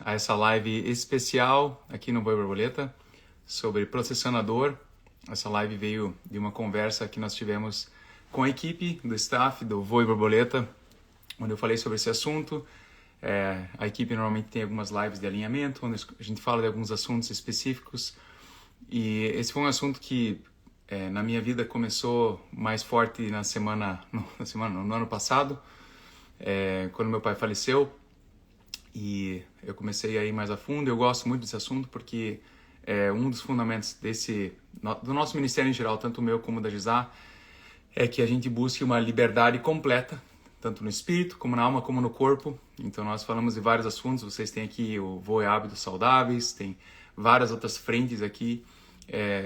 A essa live especial aqui no Voe Borboleta sobre processando a dor. Essa live veio de uma conversa que nós tivemos com a equipe do staff do Voe Borboleta, onde eu falei sobre esse assunto. A equipe normalmente tem algumas lives de alinhamento, onde a gente fala de alguns assuntos específicos. E esse foi um assunto que na minha vida começou mais forte no ano passado, quando meu pai faleceu. E eu comecei a ir mais a fundo. Eu gosto muito desse assunto porque um dos fundamentos do nosso ministério em geral, tanto o meu como o da Gisá, é que a gente busque uma liberdade completa, tanto no espírito, como na alma, como no corpo. Então nós falamos de vários assuntos. Vocês têm aqui o Voe Hábitos Saudáveis, tem várias outras frentes aqui,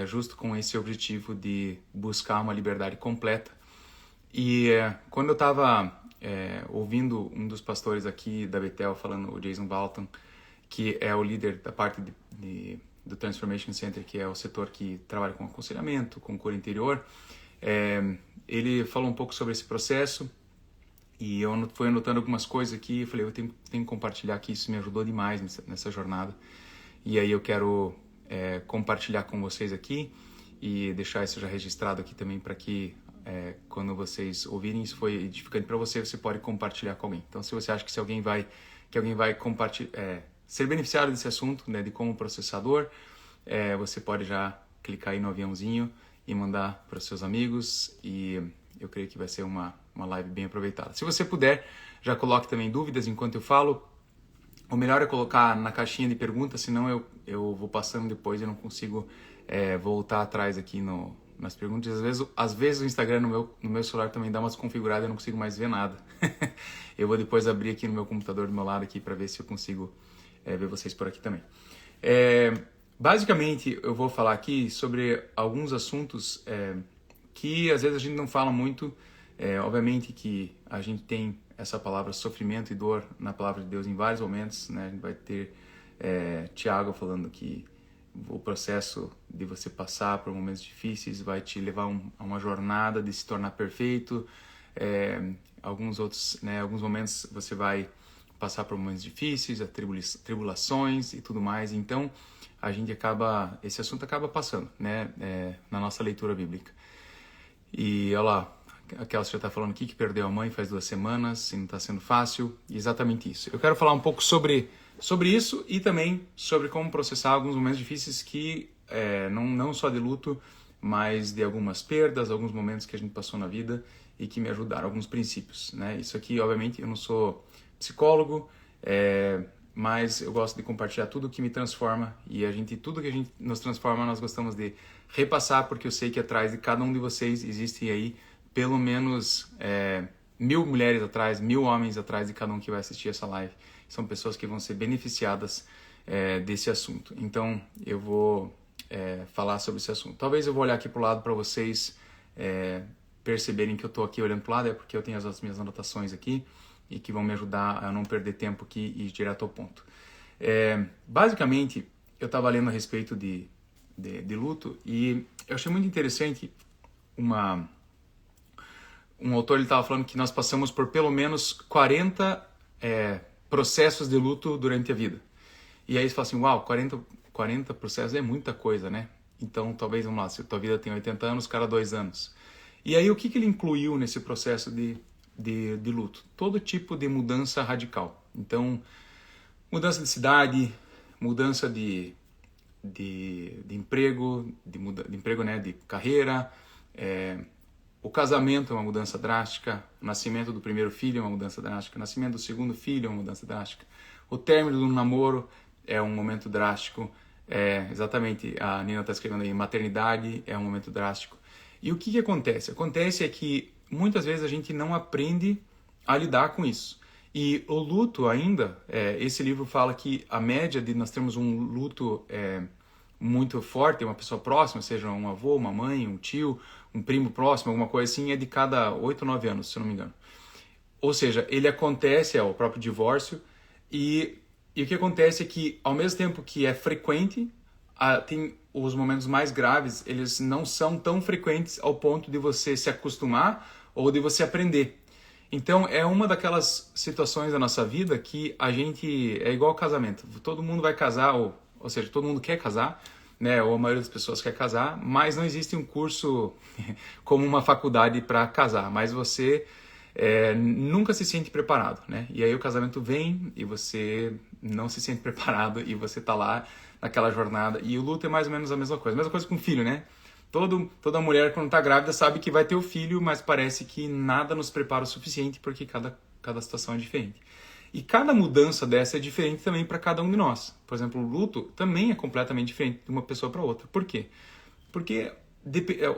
justo com esse objetivo de buscar uma liberdade completa. E quando eu estava ouvindo um dos pastores aqui da Betel falando, o Jason Walton, que é o líder da parte do Transformation Center, que é o setor que trabalha com aconselhamento, com cura interior, ele falou um pouco sobre esse processo e eu fui anotando algumas coisas aqui e falei, eu tenho que compartilhar que isso me ajudou demais nessa jornada. E aí eu quero compartilhar com vocês aqui e deixar isso já registrado aqui também para que quando vocês ouvirem isso foi edificante para você, você pode compartilhar com alguém. Então, se você acha que alguém vai ser beneficiado desse assunto, né, de como processador, você pode já clicar aí no aviãozinho e mandar para os seus amigos, e eu creio que vai ser uma live bem aproveitada. Se você puder, já coloque também dúvidas enquanto eu falo. O melhor é colocar na caixinha de perguntas, senão eu vou passando depois e não consigo voltar atrás aqui nas perguntas. Às vezes o Instagram no meu celular também dá umas configuradas e eu não consigo mais ver nada. Eu vou depois abrir aqui no meu computador do meu lado aqui para ver se eu consigo ver vocês por aqui também. Basicamente, eu vou falar aqui sobre alguns assuntos que às vezes a gente não fala muito. Obviamente que a gente tem essa palavra sofrimento e dor na palavra de Deus em vários momentos, né? A gente vai ter Tiago falando que o processo de você passar por momentos difíceis vai te levar a uma jornada de se tornar perfeito. Alguns momentos você vai passar por momentos difíceis, tribulações e tudo mais. Então, esse assunto acaba passando, né, na nossa leitura bíblica. E olha lá, a Kelsey já está falando aqui que perdeu a mãe faz 2 semanas e não está sendo fácil. E exatamente isso. Eu quero falar um pouco sobre isso e também sobre como processar alguns momentos difíceis que não só de luto, mas de algumas perdas, alguns momentos que a gente passou na vida e que me ajudaram, alguns princípios, né? Isso aqui, obviamente, eu não sou psicólogo, mas eu gosto de compartilhar tudo que me transforma e tudo que a gente nos transforma, nós gostamos de repassar, porque eu sei que atrás de cada um de vocês existem aí pelo menos 1000 mulheres atrás, 1000 homens atrás de cada um que vai assistir essa live. São pessoas que vão ser beneficiadas desse assunto. Então, eu vou falar sobre esse assunto. Talvez eu vou olhar aqui para o lado para vocês perceberem que eu estou aqui olhando para o lado, é porque eu tenho as minhas anotações aqui e que vão me ajudar a não perder tempo aqui e ir direto ao ponto. Basicamente, eu estava lendo a respeito de luto e eu achei muito interessante um autor estava falando que nós passamos por pelo menos 40 processos de luto durante a vida. E aí você fala assim, uau, 40 processos é muita coisa, né? Então, talvez, vamos lá, se a tua vida tem 80 anos, cada 2 anos. E aí, o que ele incluiu nesse processo de luto? Todo tipo de mudança radical. Então, mudança de cidade, mudança de emprego, né, de carreira, o casamento é uma mudança drástica, o nascimento do primeiro filho é uma mudança drástica, o nascimento do segundo filho é uma mudança drástica, o término do namoro é um momento drástico, exatamente, a Nina está escrevendo aí, maternidade é um momento drástico. E o que acontece? Acontece é que muitas vezes a gente não aprende a lidar com isso. E o luto ainda, esse livro fala que a média de nós termos um luto muito forte, uma pessoa próxima, seja um avô, uma mãe, um tio, um primo próximo, alguma coisa assim, é de cada 8 ou 9 anos, se eu não me engano. Ou seja, ele acontece, o próprio divórcio, e o que acontece é que, ao mesmo tempo que é frequente, tem os momentos mais graves, eles não são tão frequentes ao ponto de você se acostumar ou de você aprender. Então, é uma daquelas situações da nossa vida que a gente é igual ao casamento. Todo mundo vai casar, ou seja, todo mundo quer casar, né? Ou a maioria das pessoas quer casar, mas não existe um curso como uma faculdade para casar. Mas você nunca se sente preparado, né? E aí o casamento vem e você não se sente preparado e você tá lá naquela jornada. E o luto é mais ou menos a mesma coisa. A mesma coisa com o filho, né? Toda mulher, quando está grávida, sabe que vai ter o filho, mas parece que nada nos prepara o suficiente porque cada situação é diferente. E cada mudança dessa é diferente também para cada um de nós. Por exemplo, o luto também é completamente diferente de uma pessoa para outra. Por quê? Porque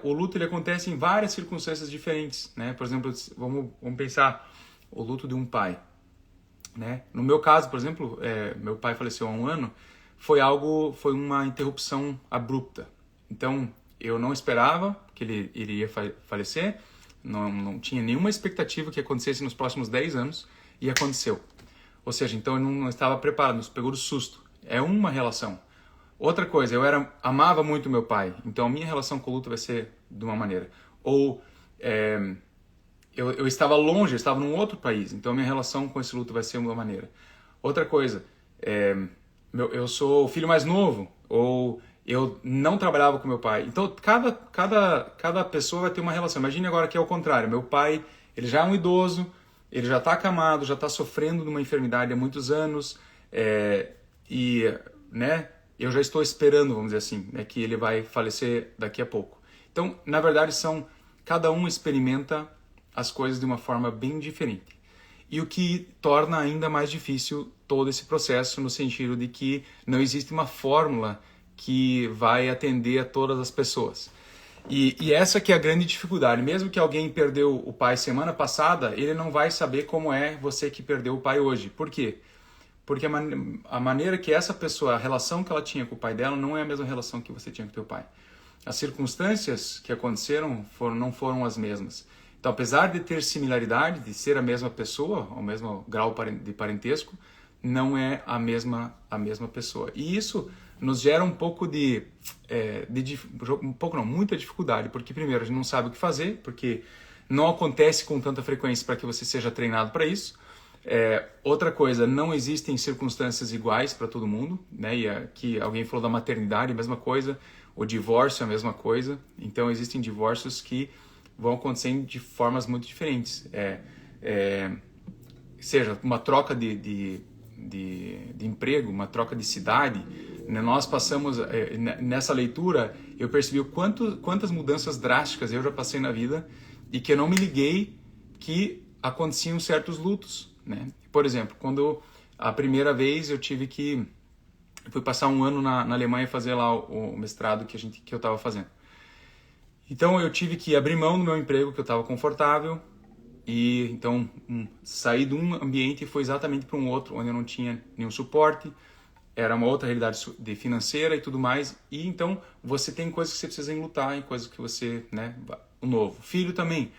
o luto ele acontece em várias circunstâncias diferentes, né? Por exemplo, vamos pensar o luto de um pai, né? No meu caso, por exemplo, meu pai faleceu há um ano, foi uma interrupção abrupta. Então, eu não esperava que ele iria falecer, não tinha nenhuma expectativa que acontecesse nos próximos 10 anos, e aconteceu. Ou seja, então eu não estava preparado, nos pegou do susto. É uma relação. Outra coisa, amava muito meu pai, então a minha relação com o luto vai ser de uma maneira. Ou eu estava longe, eu estava num outro país, então a minha relação com esse luto vai ser de uma maneira. Outra coisa, eu sou o filho mais novo, ou eu não trabalhava com meu pai. Então, cada pessoa vai ter uma relação. Imagine agora que é o contrário. Meu pai, ele já é um idoso, ele já está acamado, já está sofrendo de uma enfermidade há muitos anos, né, eu já estou esperando, vamos dizer assim, né, que ele vai falecer daqui a pouco. Então, na verdade, cada um experimenta as coisas de uma forma bem diferente. E o que torna ainda mais difícil todo esse processo, no sentido de que não existe uma fórmula que vai atender a todas as pessoas. E essa que é a grande dificuldade. Mesmo que alguém perdeu o pai semana passada, ele não vai saber como é você que perdeu o pai hoje. Por quê? Porque a maneira que essa pessoa, a relação que ela tinha com o pai dela, não é a mesma relação que você tinha com o teu pai. As circunstâncias que aconteceram não foram as mesmas. Então, apesar de ter similaridade, de ser a mesma pessoa, o mesmo grau de parentesco, não é a mesma pessoa. E isso nos gera um pouco muita dificuldade, porque primeiro a gente não sabe o que fazer, porque não acontece com tanta frequência para que você seja treinado para isso. Outra coisa, não existem circunstâncias iguais para todo mundo, né? E aqui alguém falou da maternidade, a mesma coisa, o divórcio é a mesma coisa. Então existem divórcios que vão acontecendo de formas muito diferentes. Seja uma troca de emprego, uma troca de cidade, né? Nós passamos, nessa leitura, eu percebi quantas mudanças drásticas eu já passei na vida e que eu não me liguei que aconteciam certos lutos, né? Por exemplo, quando a primeira vez eu fui passar um ano na Alemanha fazer lá o mestrado que eu estava fazendo. Então eu tive que abrir mão do meu emprego, que eu estava confortável, e então saí de um ambiente e fui exatamente para um outro, onde eu não tinha nenhum suporte, era uma outra realidade financeira e tudo mais. E então você tem coisas que você precisa lutar e coisas que você, né, o novo. Filho também.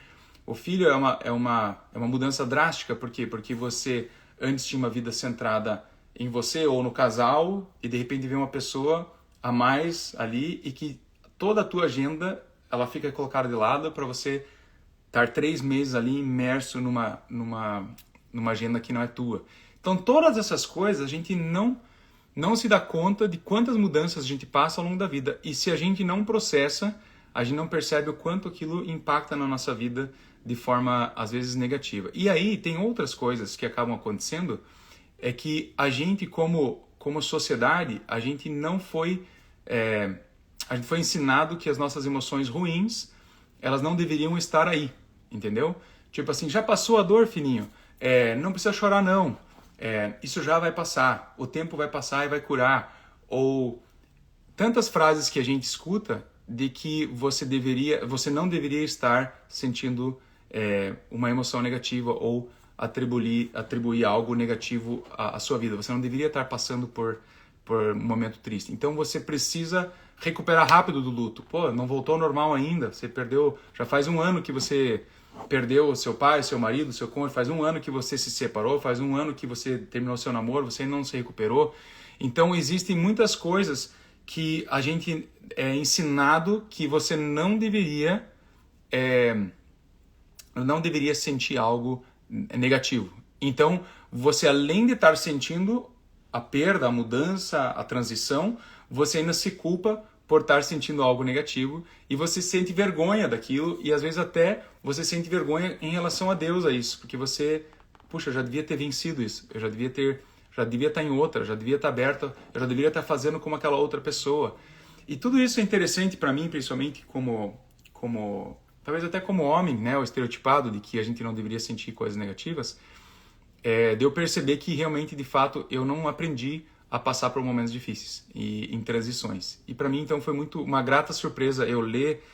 O filho é uma mudança drástica, por quê? Porque você antes tinha uma vida centrada em você ou no casal e de repente vem uma pessoa a mais ali e que toda a tua agenda ela fica colocada de lado para você estar 3 meses ali imerso numa agenda que não é tua. Então todas essas coisas a gente não se dá conta de quantas mudanças a gente passa ao longo da vida. E se a gente não processa, a gente não percebe o quanto aquilo impacta na nossa vida de forma, às vezes, negativa. E aí tem outras coisas que acabam acontecendo, é que a gente, como sociedade, a gente foi ensinado que as nossas emoções ruins, elas não deveriam estar aí, entendeu? Tipo assim, já passou a dor, filhinho? Não precisa chorar, não. Isso já vai passar, o tempo vai passar e vai curar. Ou tantas frases que a gente escuta de que você não deveria estar sentindo uma emoção negativa ou atribuir algo negativo à sua vida. Você não deveria estar passando por um momento triste. Então você precisa recuperar rápido do luto. Pô, não voltou ao normal ainda, você perdeu, já faz um ano que você perdeu seu pai, seu marido, seu cônjuge, faz um ano que você se separou, faz um ano que você terminou seu namoro, você não se recuperou. Então existem muitas coisas que a gente é ensinado que você não deveria sentir algo negativo. Então, você além de estar sentindo a perda, a mudança, a transição, você ainda se culpa por estar sentindo algo negativo e você sente vergonha daquilo e às vezes até você sente vergonha em relação a Deus a isso, porque você, puxa, eu já devia ter vencido isso, eu já devia estar em outra, já devia estar aberta, eu já deveria estar fazendo como aquela outra pessoa. E tudo isso é interessante para mim, principalmente talvez até como homem, né, o estereotipado de que a gente não deveria sentir coisas negativas, de eu perceber que realmente, de fato, eu não aprendi a passar por momentos difíceis e em transições. E para mim, então, foi muito uma grata surpresa eu ler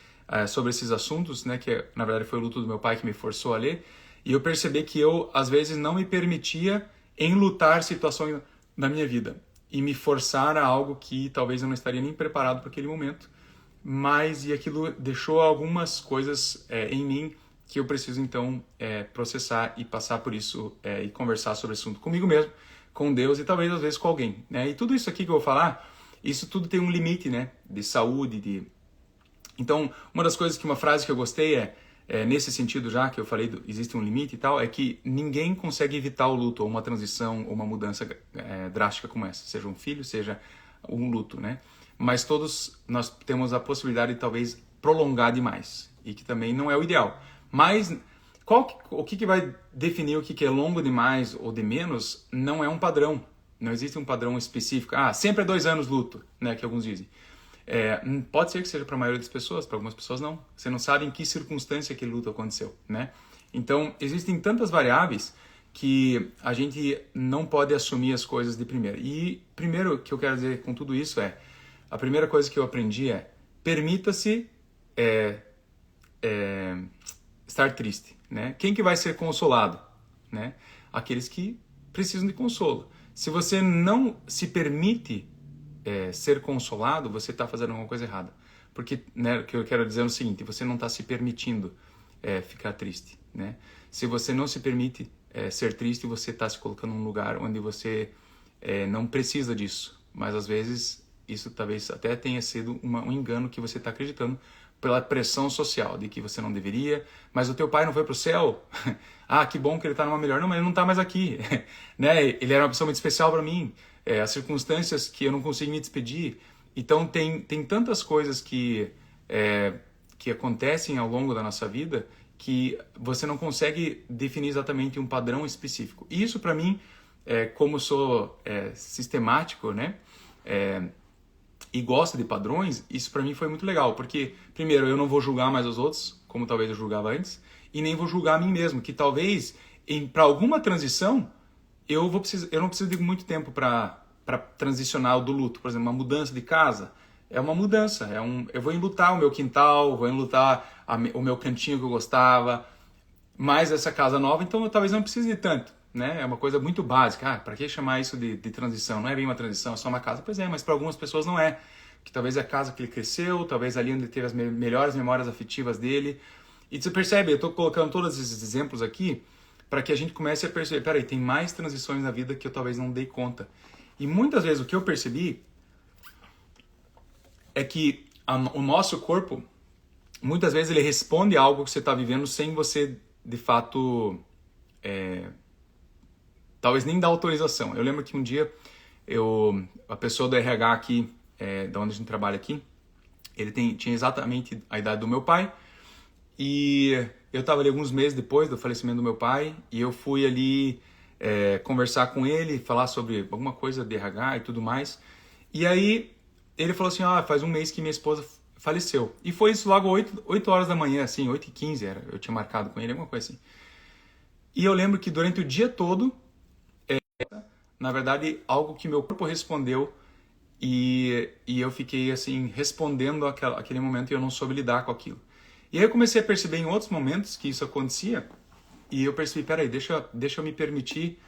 sobre esses assuntos, né, que na verdade foi o luto do meu pai que me forçou a ler, e eu percebi que eu, às vezes, não me permitia enlutar situações na minha vida e me forçar a algo que talvez eu não estaria nem preparado para aquele momento, mas e aquilo deixou algumas coisas em mim que eu preciso então processar e passar por isso e conversar sobre esse assunto comigo mesmo, com Deus e talvez às vezes com alguém, né? E tudo isso aqui que eu vou falar, isso tudo tem um limite, né? De saúde, Então, uma das coisas uma frase que eu gostei nesse sentido já, que eu falei, existe um limite e tal, é que ninguém consegue evitar o luto, ou uma transição, ou uma mudança drástica como essa, seja um filho, seja um luto, né? Mas todos nós temos a possibilidade de talvez prolongar demais, e que também não é o ideal. Mas o que vai definir o que é longo demais ou de menos não é um padrão. Não existe um padrão específico. Sempre é 2 anos luto, né, que alguns dizem. Pode ser que seja para a maioria das pessoas, para algumas pessoas não. Você não sabe em que circunstância aquele luto aconteceu, né? Então, existem tantas variáveis que a gente não pode assumir as coisas de primeira. E primeiro que eu quero dizer com tudo isso a primeira coisa que eu aprendi permita-se estar triste, né? Quem que vai ser consolado, né? Aqueles que precisam de consolo. Se você não se permite ser consolado, você está fazendo alguma coisa errada. Porque, né, o que eu quero dizer é o seguinte, você não está se permitindo ficar triste, né? Se você não se permite ser triste, você está se colocando num lugar onde você não precisa disso. Mas às vezes isso talvez até tenha sido um engano que você está acreditando pela pressão social de que você não deveria, mas o teu pai não foi para o céu. Que bom que ele está numa melhor. Não, mas ele não está mais aqui. Né? Ele era uma pessoa muito especial para mim. As circunstâncias que eu não consigo me despedir. Então tem tantas coisas que acontecem ao longo da nossa vida que você não consegue definir exatamente um padrão específico. E isso para mim, como sou sistemático, né? E gosto de padrões, isso para mim foi muito legal, porque primeiro eu não vou julgar mais os outros, como talvez eu julgava antes, e nem vou julgar a mim mesmo, que talvez para alguma transição eu não preciso de muito tempo para transicionar do luto. Por exemplo, uma mudança de casa é uma mudança, eu vou enlutar o meu quintal, vou enlutar o meu cantinho que eu gostava, mais essa casa nova, então eu talvez não precise de tanto. Né? É uma coisa muito básica. Para que chamar isso de transição? Não é bem uma transição, é só uma casa. Pois é, mas para algumas pessoas não é. Que talvez é a casa que ele cresceu, talvez ali onde ele teve as melhores memórias afetivas dele. E você percebe, eu estou colocando todos esses exemplos aqui para que a gente comece a perceber, peraí, tem mais transições na vida que eu talvez não dei conta. E muitas vezes o que eu percebi é que o nosso corpo, muitas vezes ele responde a algo que você está vivendo sem você, de fato... talvez nem dar autorização. Eu lembro que um dia a pessoa do RH aqui, da onde a gente trabalha aqui, ele tinha exatamente a idade do meu pai, e eu estava ali alguns meses depois do falecimento do meu pai, e eu fui ali conversar com ele, falar sobre alguma coisa de RH e tudo mais, e aí ele falou assim, faz um mês que minha esposa faleceu. E foi isso logo 8 horas da manhã, assim, 8h15 eu tinha marcado com ele, alguma coisa assim. E eu lembro que durante o dia todo, na verdade, algo que meu corpo respondeu e eu fiquei assim, respondendo aquele momento e eu não soube lidar com aquilo. E aí eu comecei a perceber em outros momentos que isso acontecia e eu percebi, peraí, deixa eu me permitir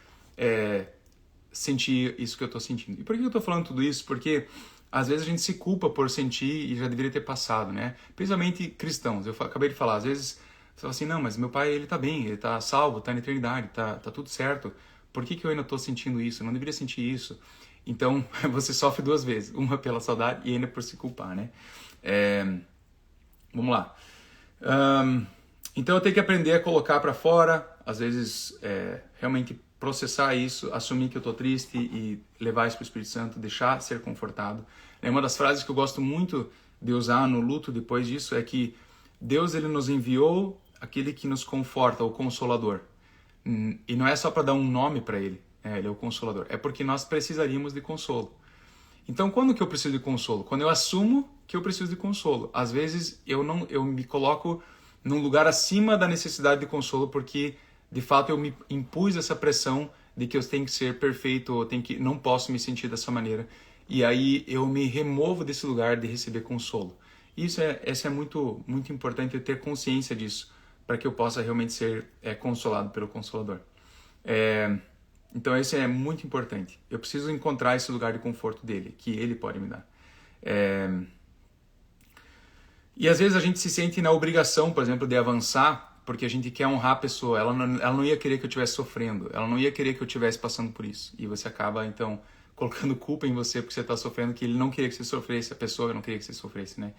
sentir isso que eu estou sentindo. E por que eu estou falando tudo isso? Porque às vezes a gente se culpa por sentir e já deveria ter passado, né? Principalmente cristãos. Eu acabei de falar, às vezes você fala assim, não, mas meu pai, ele está bem, ele está salvo, está na eternidade, tá tudo certo. Por que eu ainda estou sentindo isso? Eu não deveria sentir isso. Então, você sofre 2 vezes. Uma pela saudade e ainda por se culpar, né? Vamos lá. Então, eu tenho que aprender a colocar para fora às vezes, realmente processar isso, assumir que eu estou triste e levar isso para o Espírito Santo, deixar ser confortado. Uma das frases que eu gosto muito de usar no luto depois disso é que Deus, ele nos enviou aquele que nos conforta, o Consolador. E não é só para dar um nome para ele, ele é o Consolador. É porque nós precisaríamos de consolo. Então, quando que eu preciso de consolo? Quando eu assumo que eu preciso de consolo. Às vezes, eu me coloco num lugar acima da necessidade de consolo, porque, de fato, eu me impus essa pressão de que eu tenho que ser perfeito, ou não posso me sentir dessa maneira. E aí, eu me removo desse lugar de receber consolo. Essa é muito, muito importante, eu ter consciência disso, para que eu possa realmente ser consolado pelo Consolador. Então, isso é muito importante. Eu preciso encontrar esse lugar de conforto dele, que ele pode me dar. E às vezes a gente se sente na obrigação, por exemplo, de avançar, porque a gente quer honrar a pessoa. Ela não ia querer que eu estivesse sofrendo, ela não ia querer que eu estivesse passando por isso. E você acaba, então, colocando culpa em você porque você está sofrendo, que ele não queria que você sofresse, a pessoa não queria que você sofresse, né?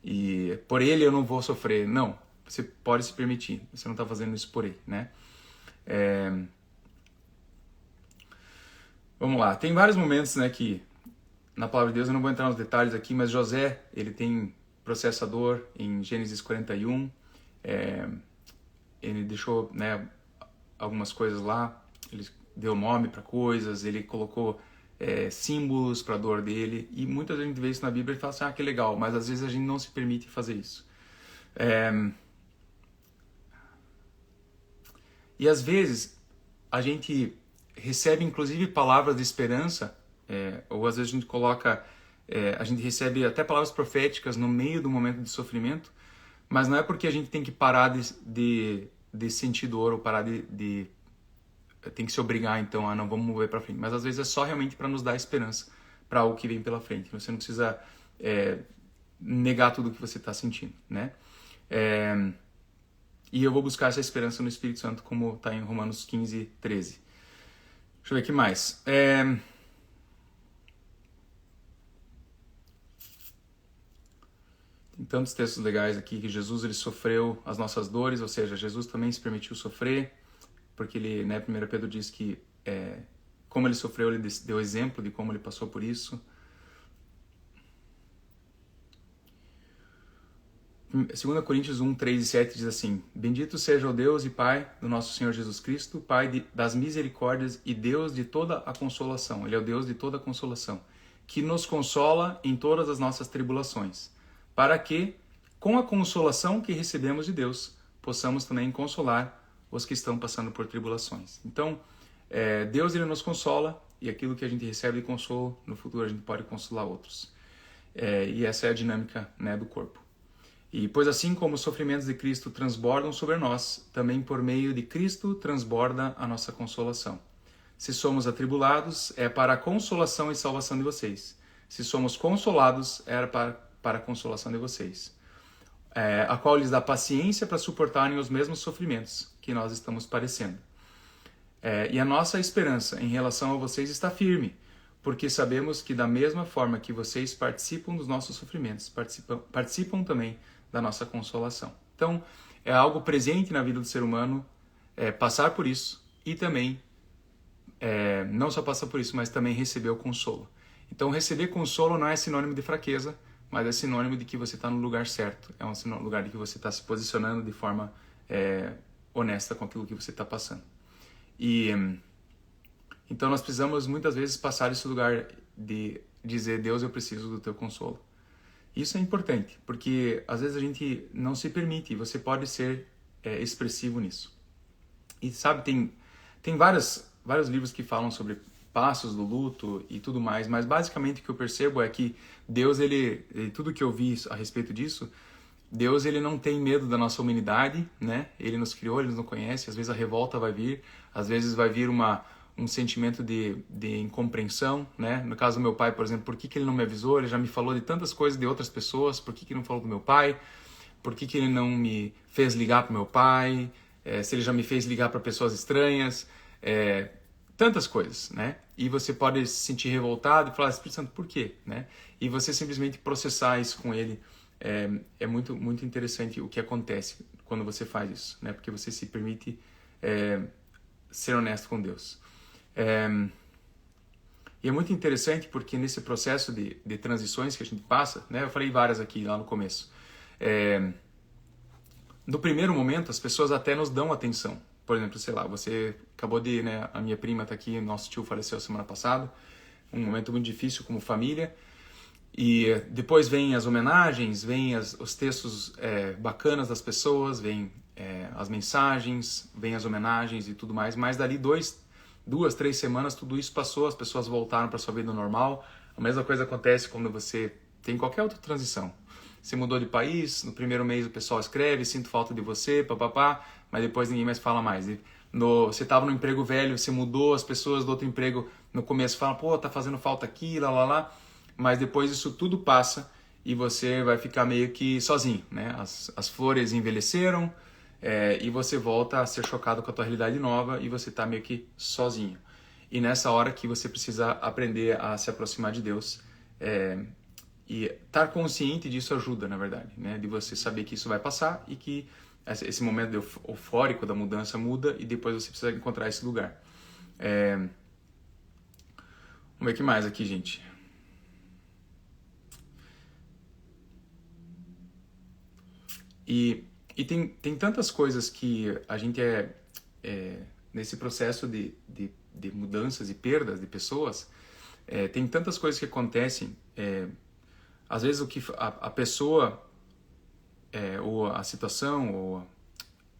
E por ele eu não vou sofrer. Não, você pode se permitir, você não está fazendo isso por ele, né? Vamos lá, tem vários momentos, né, que na palavra de Deus, eu não vou entrar nos detalhes aqui, mas José, ele tem processador em Gênesis 41, ele deixou, né, algumas coisas lá, ele deu nome para coisas, ele colocou símbolos para a dor dele, e muitas vezes a gente vê isso na Bíblia e fala assim, que legal, mas às vezes a gente não se permite fazer isso. E às vezes a gente recebe inclusive palavras de esperança, ou às vezes a gente coloca, a gente recebe até palavras proféticas no meio do momento de sofrimento, mas não é porque a gente tem que parar de sentir dor ou parar tem que se obrigar então a não vamos mover para frente, mas às vezes é só realmente para nos dar esperança para algo que vem pela frente. Você não precisa negar tudo o que você está sentindo, né? E eu vou buscar essa esperança no Espírito Santo, como está em Romanos 15, 13. Deixa eu ver o que mais. Tem tantos textos legais aqui que Jesus ele sofreu as nossas dores, ou seja, Jesus também se permitiu sofrer, porque ele, né, 1 Pedro diz que como ele sofreu, ele deu exemplo de como ele passou por isso. 2 Coríntios 1, 3 e 7 diz assim: Bendito seja o Deus e Pai do nosso Senhor Jesus Cristo, Pai das misericórdias e Deus de toda a consolação. Ele é o Deus de toda a consolação, que nos consola em todas as nossas tribulações, para que, com a consolação que recebemos de Deus, possamos também consolar os que estão passando por tribulações. Então, Deus ele nos consola, e aquilo que a gente recebe de consolo, no futuro a gente pode consolar outros. E essa é a dinâmica, né, do corpo. E pois assim como os sofrimentos de Cristo transbordam sobre nós, também por meio de Cristo transborda a nossa consolação. Se somos atribulados, é para a consolação e salvação de vocês. Se somos consolados, é para a consolação de vocês. A qual lhes dá paciência para suportarem os mesmos sofrimentos que nós estamos padecendo. E a nossa esperança em relação a vocês está firme, porque sabemos que da mesma forma que vocês participam dos nossos sofrimentos, participam também da nossa consolação. Então, é algo presente na vida do ser humano passar por isso e também, não só passar por isso, mas também receber o consolo. Então, receber consolo não é sinônimo de fraqueza, mas é sinônimo de que você está no lugar certo. É um lugar de que você está se posicionando de forma honesta com aquilo que você está passando. Então, nós precisamos muitas vezes passar esse lugar de dizer: Deus, eu preciso do teu consolo. Isso é importante, porque às vezes a gente não se permite, e você pode ser expressivo nisso. E sabe, tem vários livros que falam sobre passos do luto e tudo mais, mas basicamente o que eu percebo é que Deus, tudo que eu vi a respeito disso, Deus ele não tem medo da nossa humanidade, né? Ele nos criou, ele nos conhece, às vezes a revolta vai vir, às vezes vai vir um sentimento de incompreensão, né? No caso do meu pai, por exemplo, por que ele não me avisou? Ele já me falou de tantas coisas de outras pessoas, por que não falou do meu pai? Por que ele não me fez ligar para o meu pai? Se ele já me fez ligar para pessoas estranhas? Tantas coisas, né? E você pode se sentir revoltado e falar: Espírito Santo, por quê? Né? E você simplesmente processar isso com ele. É muito, muito interessante o que acontece quando você faz isso, né? Porque você se permite ser honesto com Deus. E é muito interessante porque nesse processo de transições que a gente passa, né, eu falei várias aqui lá no começo, no primeiro momento as pessoas até nos dão atenção. Por exemplo, sei lá, você acabou de, né, a minha prima está aqui, nosso tio faleceu semana passada, um momento muito difícil como família, e depois vem as homenagens, vem os textos bacanas das pessoas, vem as mensagens, vem as homenagens e tudo mais, mas dali 2, 3 semanas tudo isso passou, as pessoas voltaram para sua vida normal. A mesma coisa acontece quando você tem qualquer outra transição. Você mudou de país, no primeiro mês o pessoal escreve, sinto falta de você, papapá, mas depois ninguém mais fala mais. Você estava no emprego velho, você mudou, as pessoas do outro emprego no começo falam, pô, tá fazendo falta aqui, lá, mas depois isso tudo passa e você vai ficar meio que sozinho, né? As flores envelheceram e você volta a ser chocado com a tua realidade nova e você tá meio que sozinho. E nessa hora que você precisa aprender a se aproximar de Deus, e estar consciente disso ajuda, na verdade, né? De você saber que isso vai passar e que esse momento eufórico da mudança muda e depois você precisa encontrar esse lugar. Vamos ver o que mais aqui, gente. E tem tantas coisas que a gente nesse processo de mudanças e perdas de pessoas, tem tantas coisas que acontecem. Às vezes o que a pessoa, ou a situação, ou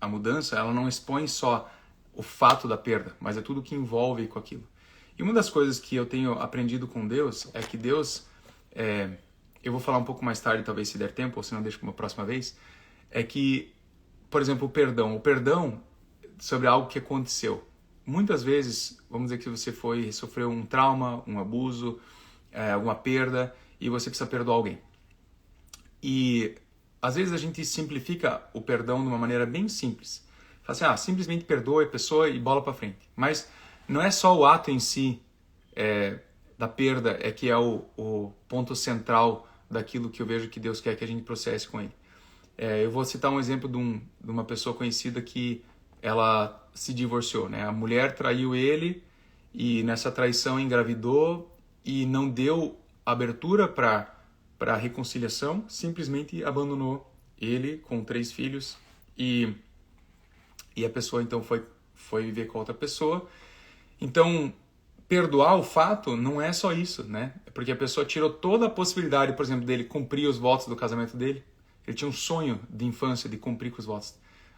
a mudança, ela não expõe só o fato da perda, mas é tudo que envolve com aquilo. E uma das coisas que eu tenho aprendido com Deus é que Deus, eu vou falar um pouco mais tarde, talvez se der tempo, ou se não deixo para uma próxima vez, é que, por exemplo, o perdão sobre algo que aconteceu. Muitas vezes, vamos dizer que você sofreu um trauma, um abuso, alguma perda, e você precisa perdoar alguém. E às vezes a gente simplifica o perdão de uma maneira bem simples. Fala assim, simplesmente perdoe a pessoa e bola para frente. Mas não é só o ato em si da perda que é o ponto central daquilo que eu vejo que Deus quer que a gente processe com ele. Eu vou citar um exemplo de uma pessoa conhecida que ela se divorciou, né? A mulher traiu ele e nessa traição engravidou e não deu abertura para a reconciliação, simplesmente abandonou ele com 3 filhos e a pessoa então foi viver com outra pessoa. Então, perdoar o fato não é só isso, né? Porque a pessoa tirou toda a possibilidade, por exemplo, dele cumprir os votos do casamento dele. Ele tinha um sonho de infância de cumprir com os votos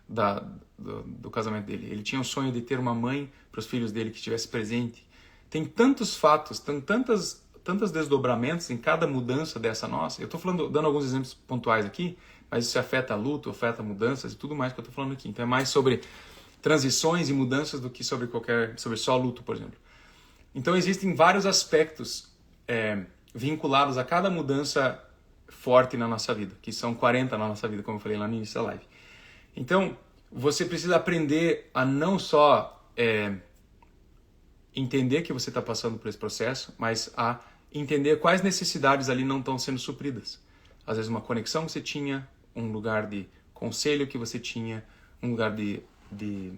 do casamento dele. Ele tinha um sonho de ter uma mãe para os filhos dele que estivesse presente. Tem tantos fatos, tem tantos desdobramentos em cada mudança dessa nossa. Eu estou dando alguns exemplos pontuais aqui, mas isso afeta luto, afeta mudanças e tudo mais que eu estou falando aqui. Então é mais sobre transições e mudanças do que sobre só luto, por exemplo. Então existem vários aspectos vinculados a cada mudança forte na nossa vida, que são 40 na nossa vida, como eu falei lá no início da live. Então, você precisa aprender a não só entender que você está passando por esse processo, mas a entender quais necessidades ali não estão sendo supridas. Às vezes uma conexão que você tinha, um lugar de conselho que você tinha, um lugar de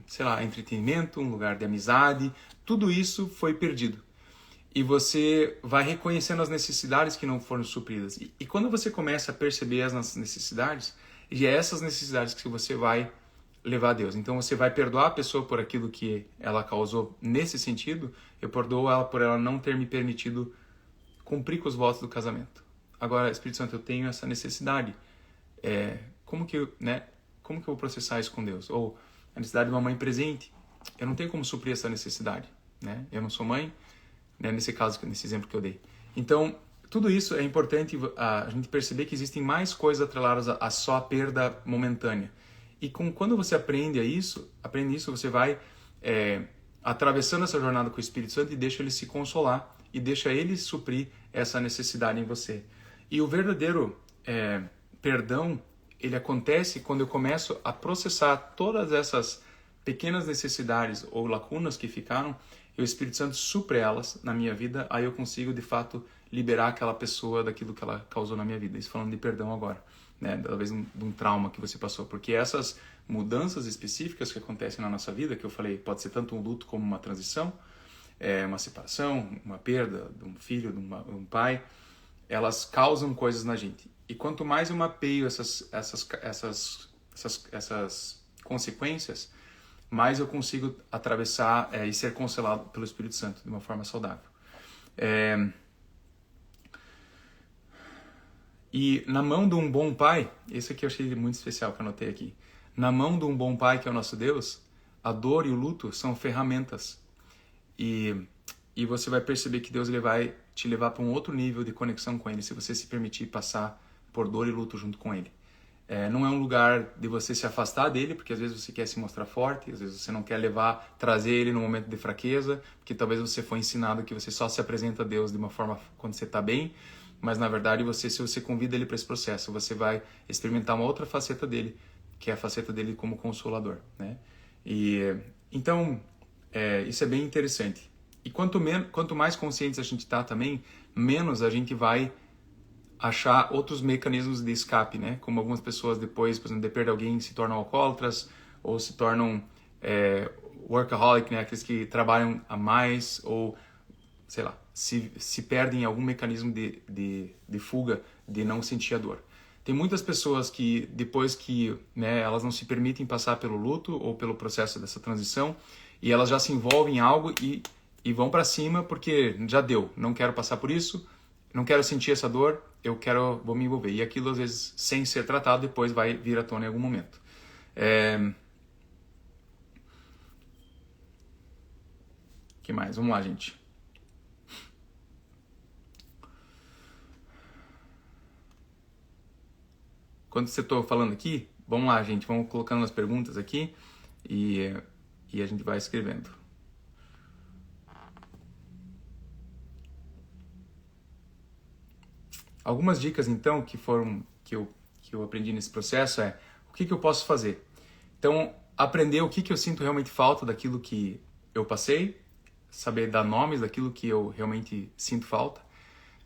sei lá, entretenimento, um lugar de amizade, tudo isso foi perdido. E você vai reconhecendo as necessidades que não foram supridas. E quando você começa a perceber as necessidades, e é essas necessidades que você vai levar a Deus. Então você vai perdoar a pessoa por aquilo que ela causou nesse sentido. Eu perdoo ela por ela não ter me permitido cumprir com os votos do casamento. Agora, Espírito Santo, eu tenho essa necessidade. Como que eu vou processar isso com Deus? Ou a necessidade de uma mãe presente. Eu não tenho como suprir essa necessidade, né? Eu não sou mãe, né? Nesse caso, nesse exemplo que eu dei. Então, tudo isso é importante a gente perceber que existem mais coisas atreladas a só a perda momentânea. E quando você aprende isso, você vai atravessando essa jornada com o Espírito Santo e deixa ele se consolar e deixa ele suprir essa necessidade em você. E o verdadeiro perdão, ele acontece quando eu começo a processar todas essas pequenas necessidades ou lacunas que ficaram, e o Espírito Santo supre elas na minha vida, aí eu consigo, de fato, liberar aquela pessoa daquilo que ela causou na minha vida. Isso falando de perdão agora. né? Talvez de um trauma que você passou, porque essas mudanças específicas que acontecem na nossa vida, que eu falei, pode ser tanto um luto como uma transição, uma separação, uma perda de um filho, de um pai, elas causam coisas na gente. E quanto mais eu mapeio essas consequências, mais eu consigo atravessar e ser consolado pelo Espírito Santo de uma forma saudável. E na mão de um bom pai, esse aqui eu achei muito especial que eu anotei aqui. Na mão de um bom pai, que é o nosso Deus, a dor e o luto são ferramentas. E você vai perceber que Deus ele vai te levar para um outro nível de conexão com Ele, se você se permitir passar por dor e luto junto com Ele. Não é um lugar de você se afastar dele, porque às vezes você quer se mostrar forte, às vezes você não quer trazer ele no momento de fraqueza, porque talvez você foi ensinado que você só se apresenta a Deus de uma forma quando você está bem, mas na verdade se você convida ele para esse processo, você vai experimentar uma outra faceta dele, que é a faceta dele como consolador, né? Então, isso é bem interessante. E quanto mais conscientes a gente está também, menos a gente vai achar outros mecanismos de escape, né? Como algumas pessoas depois, por exemplo, de perder alguém, se tornam alcoólatras ou se tornam workaholic, né? Aqueles que trabalham a mais ou, sei lá, se perdem em algum mecanismo de fuga, de não sentir a dor. Tem muitas pessoas que depois que, né, elas não se permitem passar pelo luto ou pelo processo dessa transição e elas já se envolvem em algo e vão para cima porque já deu, não quero passar por isso, não quero sentir essa dor, vou me envolver. E aquilo, às vezes, sem ser tratado, depois vai vir à tona em algum momento. Que mais? Vamos lá, gente. Quando você estou falando aqui, vamos lá, gente, vamos colocando as perguntas aqui e a gente vai escrevendo. Algumas dicas, então, que eu aprendi nesse processo o que eu posso fazer. Então, aprender o que eu sinto realmente falta daquilo que eu passei, saber dar nomes daquilo que eu realmente sinto falta,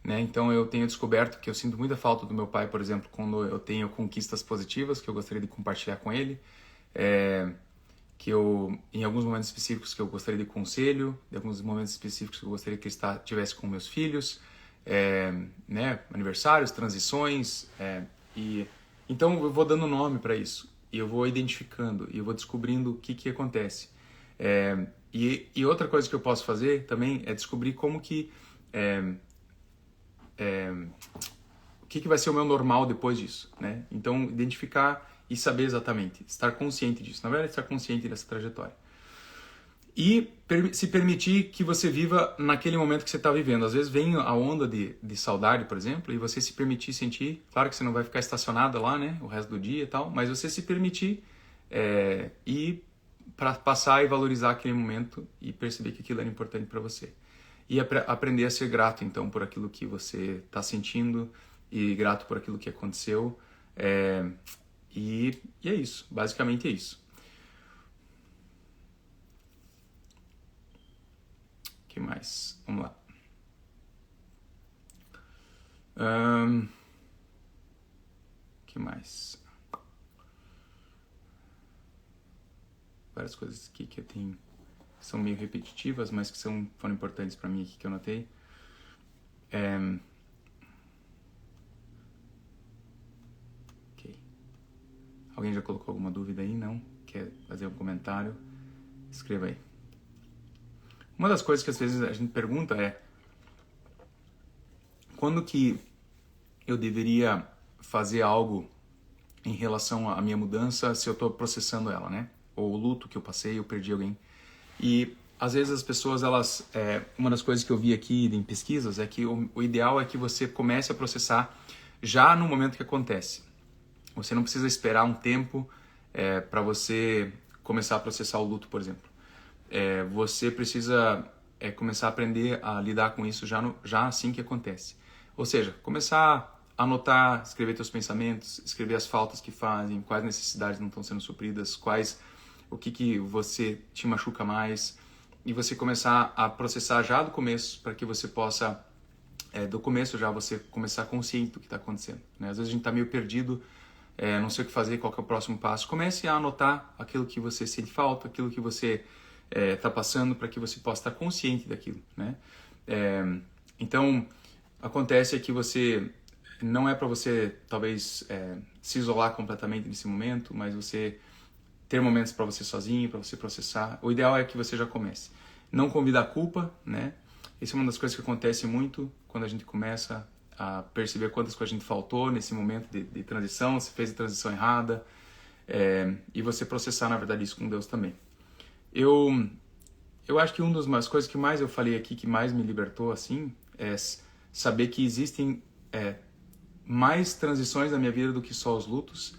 né? Então, eu tenho descoberto que eu sinto muita falta do meu pai, por exemplo, quando eu tenho conquistas positivas que eu gostaria de compartilhar com ele, em alguns momentos específicos que eu gostaria de conselho, em alguns momentos específicos que eu gostaria que ele estivesse com meus filhos, né, aniversários, transições, então eu vou dando nome para isso e eu vou identificando e eu vou descobrindo o que acontece, e outra coisa que eu posso fazer também é descobrir como que o que vai ser o meu normal depois disso, né? Então identificar e saber exatamente, estar consciente disso, na verdade estar consciente dessa trajetória. E se permitir que você viva naquele momento que você está vivendo. Às vezes vem a onda de saudade, por exemplo, e você se permitir sentir. Claro que você não vai ficar estacionada lá, né, o resto do dia e tal, mas você se permitir ir para passar e valorizar aquele momento e perceber que aquilo era importante para você. E aprender a ser grato, então, por aquilo que você está sentindo e grato por aquilo que aconteceu. E é isso, basicamente é isso. O que mais? Vamos lá. Que mais? Várias coisas aqui que eu tenho que são meio repetitivas, mas que foram importantes para mim aqui que eu notei. Ok. Alguém já colocou alguma dúvida aí? Não? Quer fazer um comentário? Escreva aí. Uma das coisas que às vezes a gente pergunta quando que eu deveria fazer algo em relação à minha mudança se eu estou processando ela, né? Ou o luto que eu passei, eu perdi alguém. E às vezes as pessoas, uma das coisas que eu vi aqui em pesquisas é que o ideal é que você comece a processar já no momento que acontece. Você não precisa esperar um tempo para você começar a processar o luto, por exemplo. Você precisa começar a aprender a lidar com isso já assim que acontece. Ou seja, começar a anotar, escrever seus pensamentos, escrever as faltas que fazem, quais necessidades não estão sendo supridas, o que você te machuca mais, e você começar a processar já do começo para que você possa do começo já você começar consciente do que está acontecendo, né? Às vezes a gente está meio perdido, não sei o que fazer, qual que é o próximo passo. Comece a anotar aquilo que você sente falta, aquilo que você está passando, para que você possa estar consciente daquilo, né? Então, acontece que você não é para você talvez se isolar completamente nesse momento, mas você ter momentos para você sozinho, para você processar. O ideal é que você já comece. Não convida a culpa, né? Essa é uma das coisas que acontece muito quando a gente começa a perceber quantas coisas a gente faltou nesse momento de transição, se fez a transição errada, e você processar, na verdade, isso com Deus também. Eu acho que uma das coisas que mais eu falei aqui, que mais me libertou, assim, é saber que existem mais transições na minha vida do que só os lutos,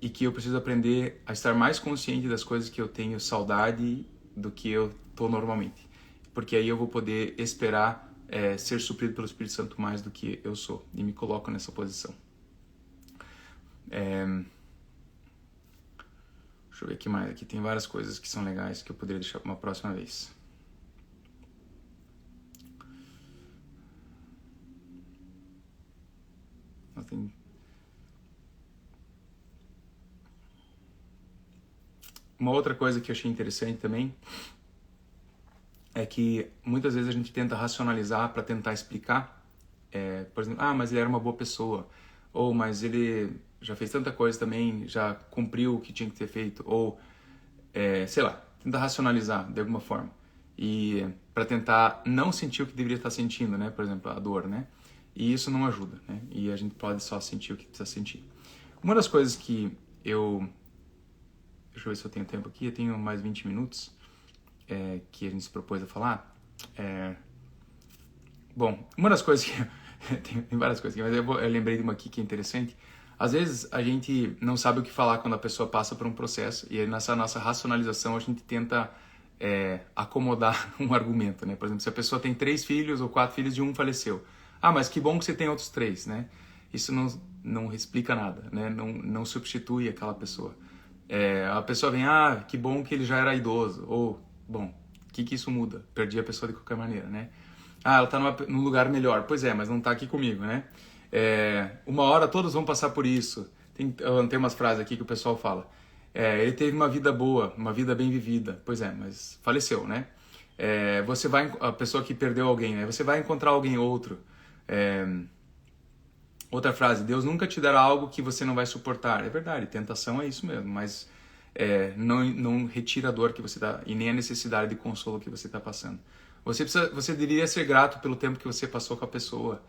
e que eu preciso aprender a estar mais consciente das coisas que eu tenho saudade do que eu tô normalmente. Porque aí eu vou poder esperar ser suprido pelo Espírito Santo mais do que eu sou. E me coloco nessa posição. Deixa eu ver o que mais. Aqui tem várias coisas que são legais que eu poderia deixar para uma próxima vez. Tem... Uma outra coisa que eu achei interessante também é que muitas vezes a gente tenta racionalizar para tentar explicar. Por exemplo, mas ele era uma boa pessoa. Ou, mas ele já fez tanta coisa também, já cumpriu o que tinha que ter feito. Ou, sei lá, tentar racionalizar de alguma forma. E para tentar não sentir o que deveria estar sentindo, né? Por exemplo, a dor, né? E isso não ajuda, né? E a gente pode só sentir o que precisa sentir. Uma das coisas que eu... Deixa eu ver se eu tenho tempo aqui. Eu tenho mais 20 minutos que a gente se propôs a falar. Bom, uma das coisas que... tem várias coisas aqui, mas eu lembrei de uma aqui que é interessante. Às vezes a gente não sabe o que falar quando a pessoa passa por um processo, e aí nessa nossa racionalização a gente tenta acomodar um argumento, né? Por exemplo, se a pessoa tem 3 filhos ou 4 filhos e um faleceu. Mas que bom que você tem outros 3, né? Isso não explica nada, né? Não substitui aquela pessoa. A pessoa vem, que bom que ele já era idoso, ou, bom, o que isso muda? Perdi a pessoa de qualquer maneira, né? Ela está num lugar melhor. Pois é, mas não está aqui comigo, né? Uma hora todos vão passar por isso. Tem umas frases aqui que o pessoal fala. Ele teve uma vida boa, uma vida bem vivida. Pois é, mas faleceu, né? A pessoa que perdeu alguém, né? Você vai encontrar alguém outro. Outra frase, Deus nunca te dará algo que você não vai suportar. É verdade, tentação é isso mesmo, mas não retira a dor que você está, e nem a necessidade de consolo que você está passando. Você deveria ser grato pelo tempo que você passou com a pessoa.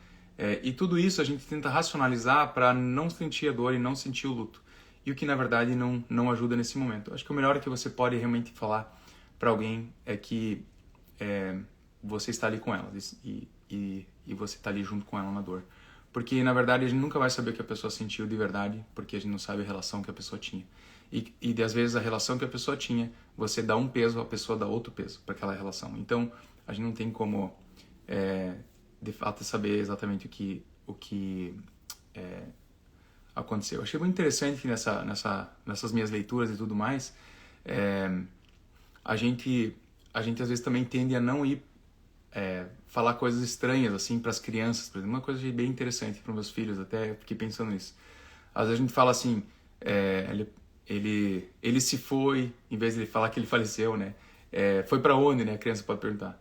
E tudo isso a gente tenta racionalizar para não sentir a dor e não sentir o luto. E o que na verdade não ajuda nesse momento. Acho que o melhor que você pode realmente falar para alguém é que você está ali com ela e você está ali junto com ela na dor. Porque na verdade a gente nunca vai saber o que a pessoa sentiu de verdade, porque a gente não sabe a relação que a pessoa tinha. E às vezes a relação que a pessoa tinha, você dá um peso, a pessoa dá outro peso para aquela relação. Então a gente não tem como de fato saber exatamente o que aconteceu. Eu achei muito interessante que nessas minhas leituras e tudo mais, a gente às vezes também tende a não ir falar coisas estranhas assim para as crianças, por exemplo. Uma coisa bem interessante para meus filhos, até fiquei pensando nisso. Às vezes a gente fala assim, ele se foi, em vez de ele falar que ele faleceu, né? Foi para onde, né? A criança pode perguntar.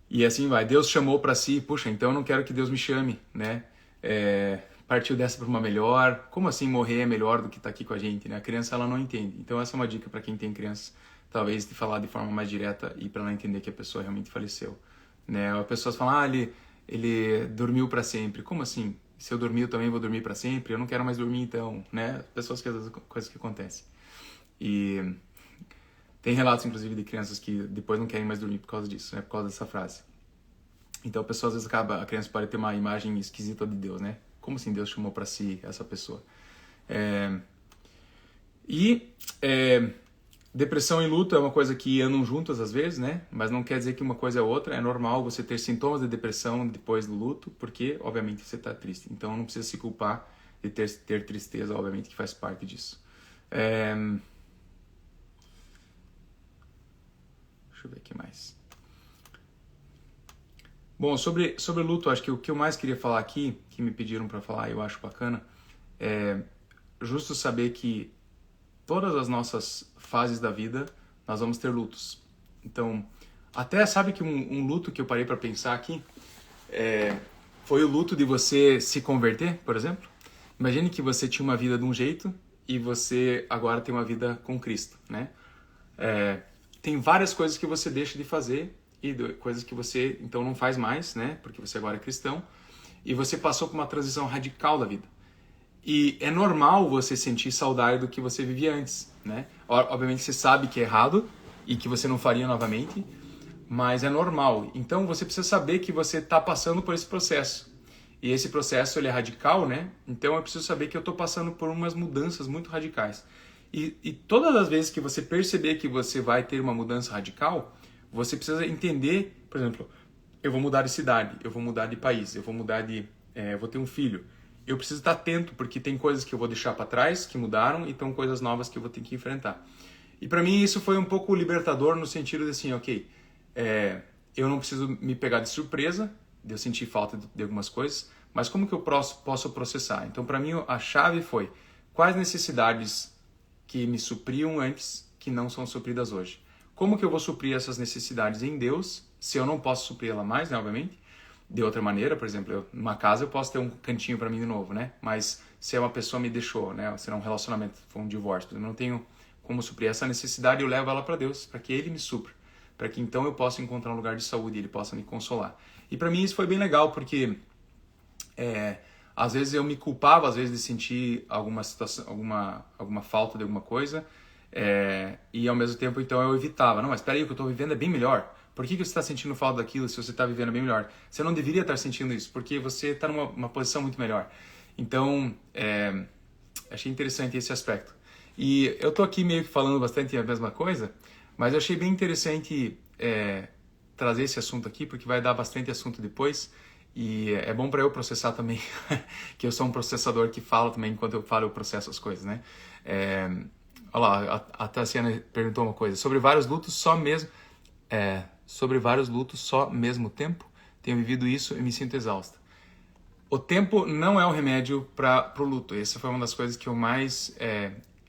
E assim vai. Deus chamou para si. Puxa, então eu não quero que Deus me chame, né? Partiu dessa para uma melhor. Como assim morrer é melhor do que estar aqui com a gente, né? A criança ela não entende. Então essa é uma dica para quem tem crianças, talvez de falar de forma mais direta e para ela entender que a pessoa realmente faleceu, né? As pessoas falam, ele dormiu para sempre. Como assim? Se eu dormir, eu também vou dormir para sempre? Eu não quero mais dormir então, né? Pessoas que às vezes coisas que acontecem. E tem relatos, inclusive, de crianças que depois não querem mais dormir por causa disso, né? Por causa dessa frase. Então a pessoa às vezes a criança pode ter uma imagem esquisita de Deus, né? Como assim Deus chamou para si essa pessoa? Depressão e luto é uma coisa que andam juntas às vezes, né? Mas não quer dizer que uma coisa é outra. É normal você ter sintomas de depressão depois do luto, porque, obviamente, você está triste. Então, não precisa se culpar de ter tristeza, obviamente, que faz parte disso. Deixa eu ver o que mais. Bom, sobre luto, acho que o que eu mais queria falar aqui, que me pediram para falar, eu acho bacana, é justo saber que todas as nossas fases da vida, nós vamos ter lutos. Então, até sabe que um luto que eu parei para pensar aqui foi o luto de você se converter, por exemplo. Imagine que você tinha uma vida de um jeito e você agora tem uma vida com Cristo, né? Tem várias coisas que você deixa de fazer e coisas que você então não faz mais, né? Porque você agora é cristão e você passou por uma transição radical da vida. E é normal você sentir saudade do que você vivia antes, né? Obviamente você sabe que é errado e que você não faria novamente, mas é normal. Então você precisa saber que você está passando por esse processo. E esse processo ele é radical, né? Então eu preciso saber que eu estou passando por umas mudanças muito radicais. E todas as vezes que você perceber que você vai ter uma mudança radical, você precisa entender, por exemplo, eu vou mudar de cidade, eu vou mudar de país, eu vou mudar eu vou ter um filho. Eu preciso estar atento porque tem coisas que eu vou deixar para trás, que mudaram, e tem coisas novas que eu vou ter que enfrentar. E para mim isso foi um pouco libertador no sentido de assim, ok, eu não preciso me pegar de surpresa, de eu sentir falta de algumas coisas, mas como que eu posso processar? Então para mim a chave foi quais necessidades que me supriam antes que não são supridas hoje. Como que eu vou suprir essas necessidades em Deus, se eu não posso suprir ela mais, né, obviamente, de outra maneira, por exemplo, numa casa eu posso ter um cantinho para mim de novo, né? Mas se uma pessoa me deixou, né, se não um relacionamento, foi um divórcio, eu não tenho como suprir essa necessidade, eu levo ela para Deus, para que Ele me supra, para que então eu possa encontrar um lugar de saúde e Ele possa me consolar. E para mim isso foi bem legal, porque às vezes eu me culpava, às vezes, de sentir alguma situação, alguma falta de alguma coisa, e ao mesmo tempo então eu evitava. Não, mas espera aí, o que eu estou vivendo é bem melhor. Por que você está sentindo falta daquilo se você está vivendo bem melhor? Você não deveria estar sentindo isso, porque você está numa posição muito melhor. Então, achei interessante esse aspecto. E eu estou aqui meio que falando bastante a mesma coisa, mas eu achei bem interessante trazer esse assunto aqui, porque vai dar bastante assunto depois. E é bom para eu processar também, que eu sou um processador que fala também, enquanto eu falo eu processo as coisas, né? Olha lá, a Tassiana perguntou uma coisa. Sobre vários lutos só mesmo tempo, tenho vivido isso e me sinto exausta. O tempo não é o remédio para o luto. Essa foi uma das coisas que eu mais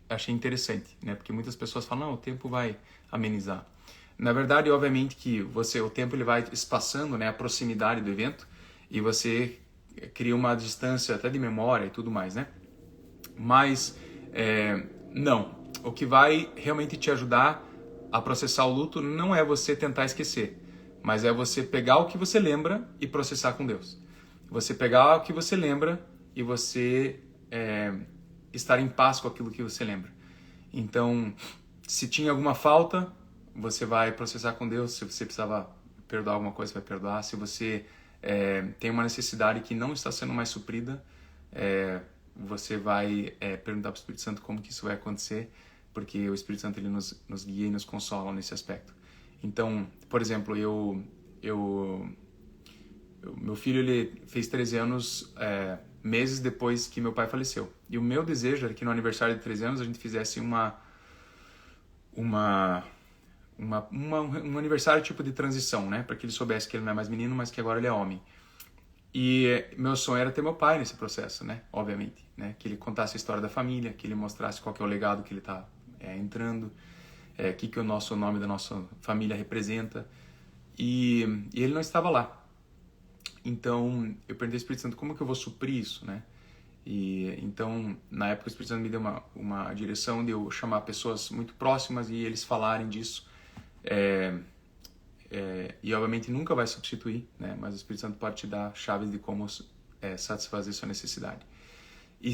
achei interessante, né? Porque muitas pessoas falam, não, o tempo vai amenizar. Na verdade, obviamente que o tempo ele vai espaçando, né, a proximidade do evento, e você cria uma distância até de memória e tudo mais, né? Mas não, o que vai realmente te ajudar a processar o luto não é você tentar esquecer, mas é você pegar o que você lembra e processar com Deus. Você pegar o que você lembra e você estar em paz com aquilo que você lembra. Então, se tinha alguma falta, você vai processar com Deus. Se você precisava perdoar alguma coisa, você vai perdoar. Se você tem uma necessidade que não está sendo mais suprida, você vai perguntar para o Espírito Santo como que isso vai acontecer, porque o Espírito Santo ele nos guia e nos consola nesse aspecto. Então, por exemplo, meu filho ele fez 13 anos meses depois que meu pai faleceu. E o meu desejo era que no aniversário de 13 anos a gente fizesse um aniversário tipo de transição, né? Para que ele soubesse que ele não é mais menino, mas que agora ele é homem. E meu sonho era ter meu pai nesse processo, né? Obviamente, né? Que ele contasse a história da família, que ele mostrasse qual que é o legado que ele está entrando, que o nome da nossa família representa. E ele não estava lá. Então, eu perguntei ao Espírito Santo, como que eu vou suprir isso, né? E então, na época, o Espírito Santo me deu uma direção de eu chamar pessoas muito próximas e eles falarem disso. E obviamente nunca vai substituir, né? Mas o Espírito Santo pode te dar chaves de como satisfazer sua necessidade. E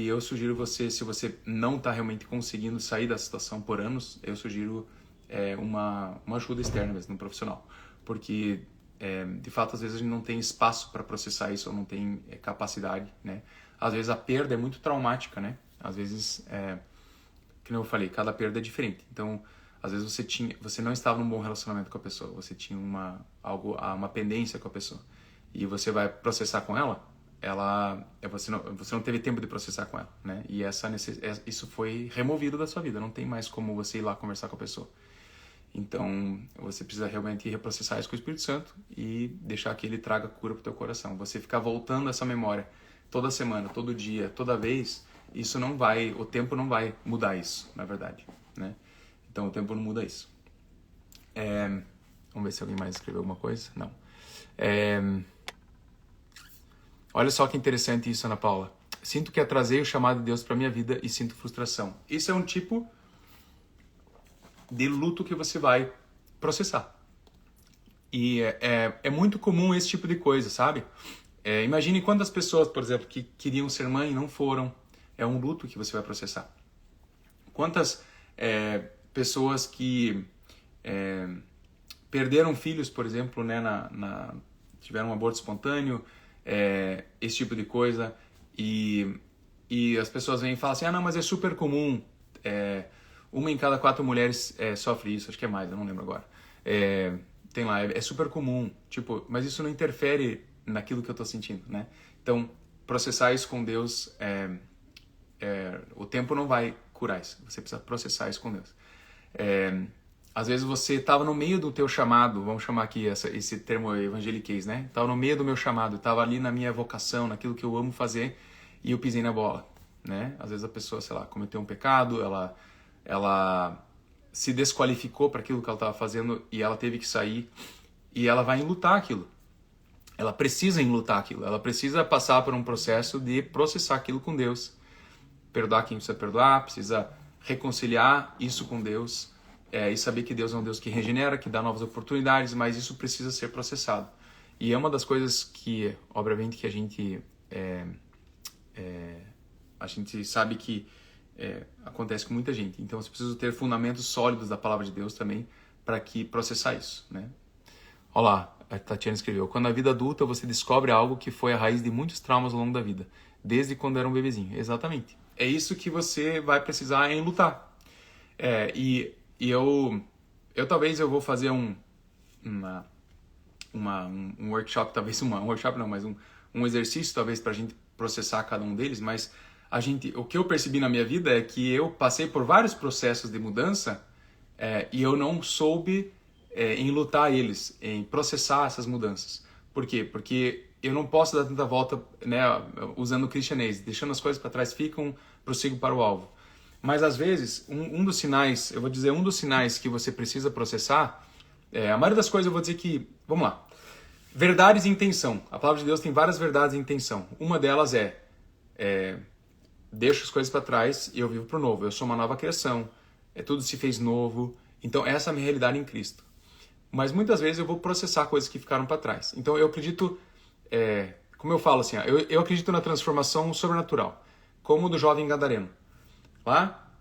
eu sugiro você, se você não está realmente conseguindo sair da situação por anos, eu sugiro uma ajuda externa mesmo, um profissional, porque de fato às vezes a gente não tem espaço para processar isso, ou não tem capacidade, né? Às vezes a perda é muito traumática, né? Às vezes, como eu falei, cada perda é diferente. Então, às vezes você não estava num bom relacionamento com a pessoa, você tinha uma pendência com a pessoa, e você vai processar com ela, você não teve tempo de processar com ela, né? E isso foi removido da sua vida, não tem mais como você ir lá conversar com a pessoa. Então, você precisa realmente reprocessar isso com o Espírito Santo e deixar que ele traga cura para o teu coração. Você ficar voltando essa memória toda semana, todo dia, toda vez, isso não vai, o tempo não vai mudar isso, na verdade, né? Então, o tempo não muda isso. Vamos ver se alguém mais escreveu alguma coisa. Não. Olha só que interessante isso, Ana Paula. Sinto que atrasei o chamado de Deus para minha vida e sinto frustração. Isso é um tipo de luto que você vai processar. E é muito comum esse tipo de coisa, sabe? Imagine quantas pessoas, por exemplo, que queriam ser mãe e não foram. É um luto que você vai processar. Quantas pessoas que perderam filhos, por exemplo, né, tiveram um aborto espontâneo, esse tipo de coisa, e as pessoas vêm e falam assim, não, mas é super comum, uma em cada 4 mulheres sofre isso, acho que é mais, eu não lembro agora. Tem lá, é super comum, tipo, mas isso não interfere naquilo que eu tô sentindo, né? Então, processar isso com Deus, o tempo não vai curar isso, você precisa processar isso com Deus. Às vezes você estava no meio do teu chamado, vamos chamar aqui esse termo evangeliquez, né? Estava no meio do meu chamado, estava ali na minha vocação, naquilo que eu amo fazer, e eu pisei na bola, né? Às vezes a pessoa, sei lá, cometeu um pecado, ela se desqualificou para aquilo que ela estava fazendo e ela teve que sair, e ela vai enlutar aquilo. Ela precisa enlutar aquilo, ela precisa passar por um processo de processar aquilo com Deus, perdoar quem precisa perdoar, precisa reconciliar isso com Deus, e saber que Deus é um Deus que regenera, que dá novas oportunidades, mas isso precisa ser processado. E é uma das coisas que, obviamente, que a gente sabe que acontece com muita gente. Então, você precisa ter fundamentos sólidos da palavra de Deus também para que processar isso, né? Olha lá, a Tatiana escreveu, quando na vida adulta você descobre algo que foi a raiz de muitos traumas ao longo da vida, desde quando era um bebezinho. Exatamente. É isso que você vai precisar enlutar. E eu talvez eu vou fazer um workshop, talvez um workshop não, mas um exercício talvez para a gente processar cada um deles, mas o que eu percebi na minha vida é que eu passei por vários processos de mudança e eu não soube enlutar eles, em processar essas mudanças. Por quê? Porque eu não posso dar tanta volta, né, usando o cristianês, deixando as coisas para trás, prossigo para o alvo. Mas às vezes, um dos sinais, eu vou dizer, um dos sinais que você precisa processar, a maioria das coisas eu vou dizer que, vamos lá, verdades e intenção. A palavra de Deus tem várias verdades e intenção. Uma delas deixo as coisas para trás e eu vivo para o novo. Eu sou uma nova criação, tudo se fez novo. Então essa é a minha realidade em Cristo. Mas muitas vezes eu vou processar coisas que ficaram para trás. Então eu acredito, como eu falo assim, eu acredito na transformação sobrenatural, como o do jovem gadareno. Lá,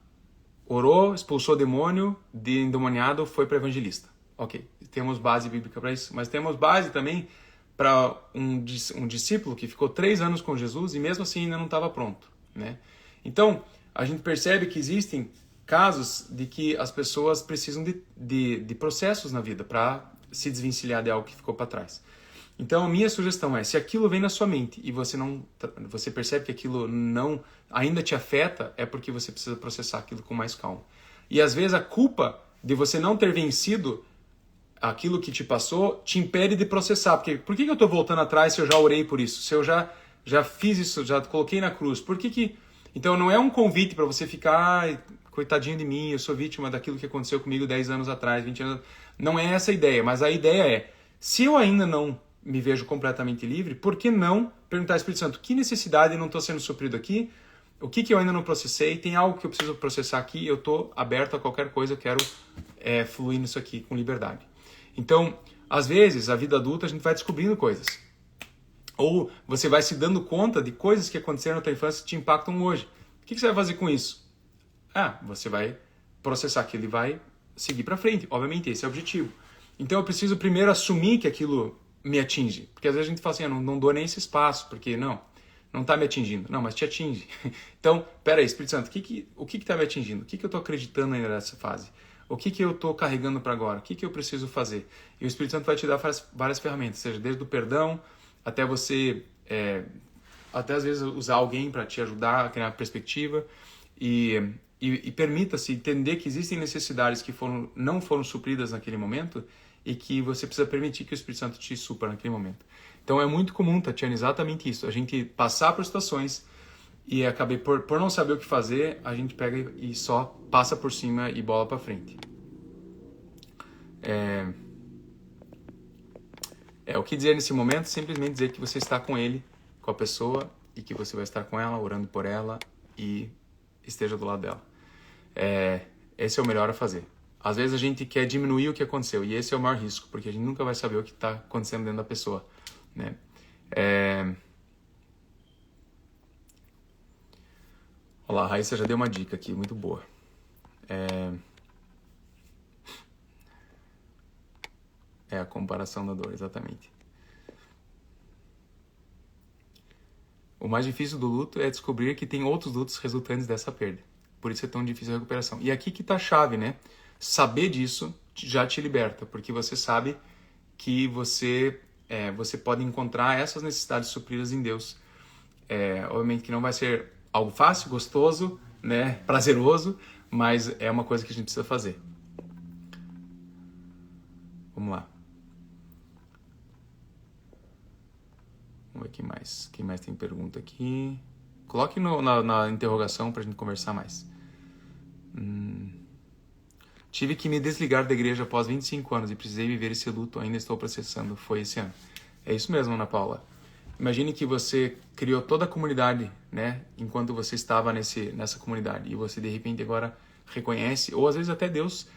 orou, expulsou o demônio, de endemoniado foi para evangelista. Ok, temos base bíblica para isso, mas temos base também para um discípulo que ficou 3 anos com Jesus e mesmo assim ainda não estava pronto, né? Então, a gente percebe que existem casos de que as pessoas precisam de processos na vida para se desvencilhar de algo que ficou para trás. Então, a minha sugestão é, se aquilo vem na sua mente e você percebe que aquilo não ainda te afeta, é porque você precisa processar aquilo com mais calma. E às vezes a culpa de você não ter vencido aquilo que te passou te impede de processar. Porque por que eu estou voltando atrás se eu já orei por isso? Se eu já fiz isso, já coloquei na cruz? Por que... Então não é um convite para você ficar, coitadinho de mim, eu sou vítima daquilo que aconteceu comigo 10 anos atrás, 20 anos. Não é essa a ideia, mas a ideia é, se eu ainda não me vejo completamente livre, por que não perguntar ao Espírito Santo, que necessidade não estou sendo suprido aqui? O que eu ainda não processei? Tem algo que eu preciso processar aqui? Eu estou aberto a qualquer coisa, eu quero fluir nisso aqui com liberdade. Então, às vezes, a vida adulta a gente vai descobrindo coisas. Ou você vai se dando conta de coisas que aconteceram na tua infância que te impactam hoje. O que você vai fazer com isso? Você vai processar aquilo e vai seguir para frente. Obviamente, esse é o objetivo. Então, eu preciso primeiro assumir que aquilo me atinge. Porque às vezes a gente fala assim, não dou nem esse espaço, porque não está me atingindo. Não, mas te atinge. Então, peraí, Espírito Santo, o que está me atingindo? O que eu estou acreditando ainda nessa fase? O que eu estou carregando para agora? O que eu preciso fazer? E o Espírito Santo vai te dar várias ferramentas, seja desde o perdão, até você, até às vezes usar alguém para te ajudar a criar perspectiva. E e permita-se entender que existem necessidades que não foram supridas naquele momento e que você precisa permitir que o Espírito Santo te supra naquele momento. Então é muito comum, Tatiana, exatamente isso. A gente passar por situações e acabei por não saber o que fazer, a gente pega e só passa por cima e bola para frente. O que dizer nesse momento? Simplesmente dizer que você está com ele, com a pessoa, e que você vai estar com ela, orando por ela e esteja do lado dela. Esse é o melhor a fazer. Às vezes a gente quer diminuir o que aconteceu, e esse é o maior risco, porque a gente nunca vai saber o que está acontecendo dentro da pessoa, né? Olha lá, a Raíssa já deu uma dica aqui, muito boa. A comparação da dor, exatamente. O mais difícil do luto é descobrir que tem outros lutos resultantes dessa perda. Por isso é tão difícil a recuperação. E aqui que está a chave, né? Saber disso já te liberta, porque você sabe que você pode encontrar essas necessidades supridas em Deus. Obviamente que não vai ser algo fácil, gostoso, né? Prazeroso, mas é uma coisa que a gente precisa fazer. Vamos lá. Vamos ver quem mais tem pergunta aqui. Coloque na interrogação para a gente conversar mais. Tive que me desligar da igreja após 25 anos e precisei viver esse luto, ainda estou processando. Foi esse ano. É isso mesmo, Ana Paula. Imagine que você criou toda a comunidade, né? Enquanto você estava nessa comunidade. E você, de repente, agora reconhece, ou às vezes até Deus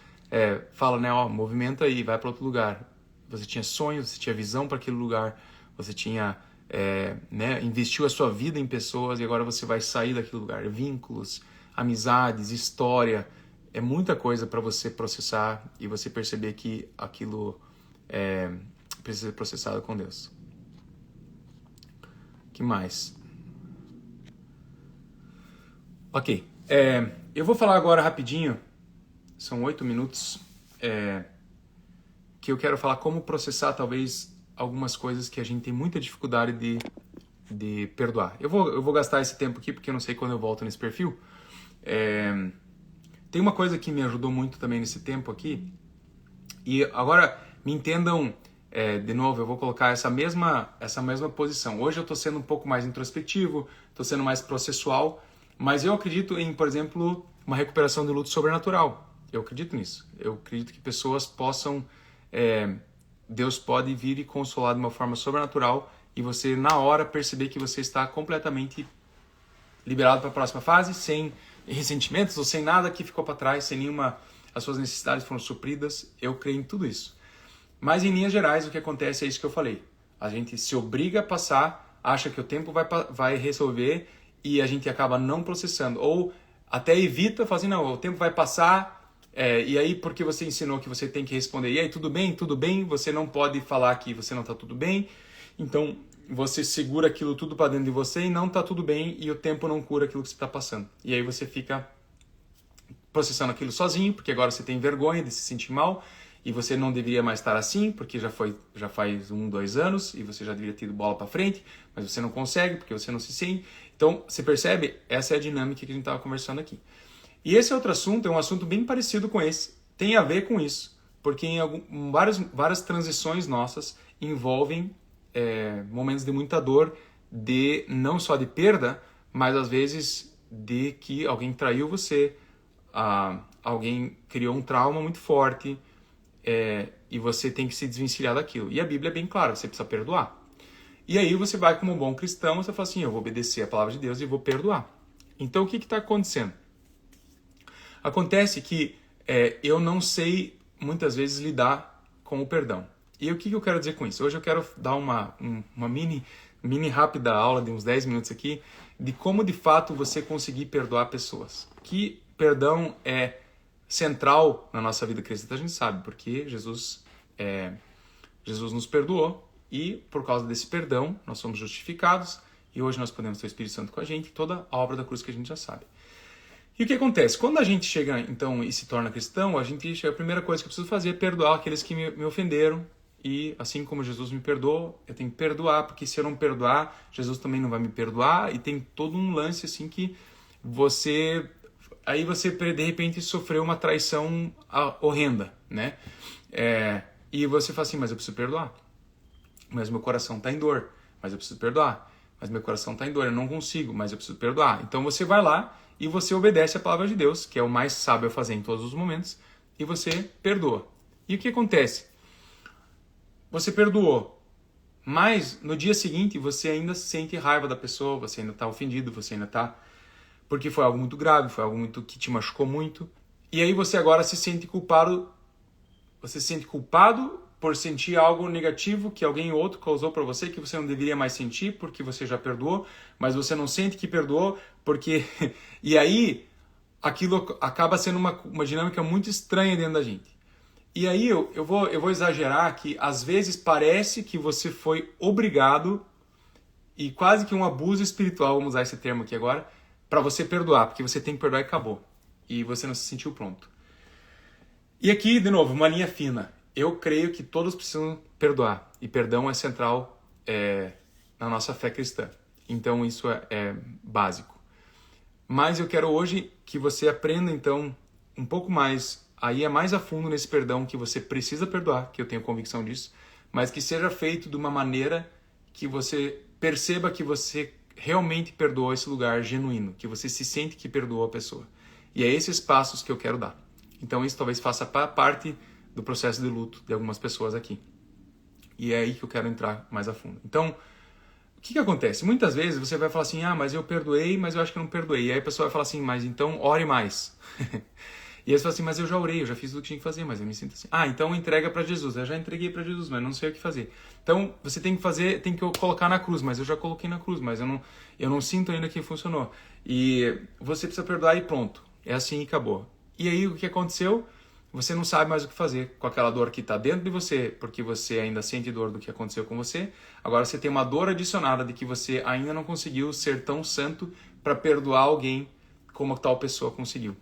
fala, né? Ó, movimenta aí, vai para outro lugar. Você tinha sonhos, você tinha visão para aquele lugar, você tinha... investiu a sua vida em pessoas e agora você vai sair daquele lugar. Vínculos, amizades, história, é muita coisa para você processar e você perceber que aquilo precisa ser processado com Deus. O que mais? Ok, eu vou falar agora rapidinho, são 8 minutos, que eu quero falar como processar talvez algumas coisas que a gente tem muita dificuldade de perdoar. Eu vou gastar esse tempo aqui porque eu não sei quando eu volto nesse perfil. Tem uma coisa que me ajudou muito também nesse tempo aqui, e agora me entendam, de novo, eu vou colocar essa mesma posição. Hoje eu estou sendo um pouco mais introspectivo, estou sendo mais processual, mas eu acredito em, por exemplo, uma recuperação do luto sobrenatural. Eu acredito nisso. Eu acredito que pessoas possam... Deus pode vir e consolar de uma forma sobrenatural e você, na hora, perceber que você está completamente liberado para a próxima fase, sem ressentimentos ou sem nada que ficou para trás, sem nenhuma... As suas necessidades foram supridas. Eu creio em tudo isso. Mas, em linhas gerais, o que acontece é isso que eu falei. A gente se obriga a passar, acha que o tempo vai resolver e a gente acaba não processando. Ou até evita, fazendo, não, o tempo vai passar... e aí, porque você ensinou que você tem que responder, e aí, tudo bem? Tudo bem? Você não pode falar que você não está tudo bem. Então, você segura aquilo tudo para dentro de você e não está tudo bem e o tempo não cura aquilo que você está passando. E aí você fica processando aquilo sozinho, porque agora você tem vergonha de se sentir mal e você não deveria mais estar assim, porque já faz 1, 2 anos e você já deveria ter ido bola para frente, mas você não consegue porque você não se sente. Então, você percebe? Essa é a dinâmica que a gente estava conversando aqui. E esse outro assunto é um assunto bem parecido com esse, tem a ver com isso, porque em várias transições nossas envolvem momentos de muita dor, não só de perda, mas às vezes de que alguém traiu você, alguém criou um trauma muito forte e você tem que se desvencilhar daquilo. E a Bíblia é bem clara, você precisa perdoar. E aí você vai como um bom cristão, você fala assim, eu vou obedecer a palavra de Deus e vou perdoar. Então o que está acontecendo? Acontece que eu não sei, muitas vezes, lidar com o perdão. E o que eu quero dizer com isso? Hoje eu quero dar uma mini rápida aula de uns 10 minutos aqui de como, de fato, você conseguir perdoar pessoas. Que perdão é central na nossa vida cristã, a gente sabe, porque Jesus nos perdoou e, por causa desse perdão, nós somos justificados e hoje nós podemos ter o Espírito Santo com a gente, toda a obra da cruz que a gente já sabe. E o que acontece? Quando a gente chega, então, e se torna cristão, a primeira coisa que eu preciso fazer é perdoar aqueles que me ofenderam. E assim como Jesus me perdoou, eu tenho que perdoar, porque se eu não perdoar, Jesus também não vai me perdoar. E tem todo um lance assim que você aí você de repente sofreu uma traição horrenda, né? E você fala assim, mas eu preciso perdoar. Mas meu coração está em dor, mas eu preciso perdoar. Mas meu coração está em dor, eu não consigo, mas eu preciso perdoar. Então você vai lá e você obedece a palavra de Deus, que é o mais sábio a fazer em todos os momentos, e você perdoa. E o que acontece? Você perdoou, mas no dia seguinte você ainda sente raiva da pessoa, você ainda está ofendido, você ainda está... Porque foi algo muito grave, foi algo muito que te machucou muito. E aí você agora se sente culpado. Você se sente culpado por sentir algo negativo que alguém ou outro causou para você, que você não deveria mais sentir porque você já perdoou, mas você não sente que perdoou porque... E aí aquilo acaba sendo uma dinâmica muito estranha dentro da gente. E aí eu vou exagerar que às vezes parece que você foi obrigado, e quase que um abuso espiritual, vamos usar esse termo aqui agora, para você perdoar, porque você tem que perdoar e acabou. E você não se sentiu pronto. E aqui, de novo, uma linha fina. Eu creio que todos precisam perdoar. E perdão é central na nossa fé cristã. Então isso é básico. Mas eu quero hoje que você aprenda, então, um pouco mais, aí mais a fundo nesse perdão que você precisa perdoar, que eu tenho convicção disso, mas que seja feito de uma maneira que você perceba que você realmente perdoou esse lugar genuíno, que você se sente que perdoou a pessoa. E é esses passos que eu quero dar. Então isso talvez faça parte do processo de luto de algumas pessoas aqui. E é aí que eu quero entrar mais a fundo. Então, o que acontece? Muitas vezes você vai falar assim, mas eu perdoei, mas eu acho que eu não perdoei. E aí a pessoa vai falar assim, mas então ore mais. E aí você fala assim, mas eu já orei, eu já fiz o que tinha que fazer, mas eu me sinto assim. Então entrega para Jesus. Eu já entreguei para Jesus, mas não sei o que fazer. Então você tem que colocar na cruz, mas eu já coloquei na cruz, mas eu não sinto ainda que funcionou. E você precisa perdoar e pronto. É assim e acabou. E aí o que aconteceu? Você não sabe mais o que fazer com aquela dor que está dentro de você, porque você ainda sente dor do que aconteceu com você. Agora você tem uma dor adicionada de que você ainda não conseguiu ser tão santo para perdoar alguém como tal pessoa conseguiu.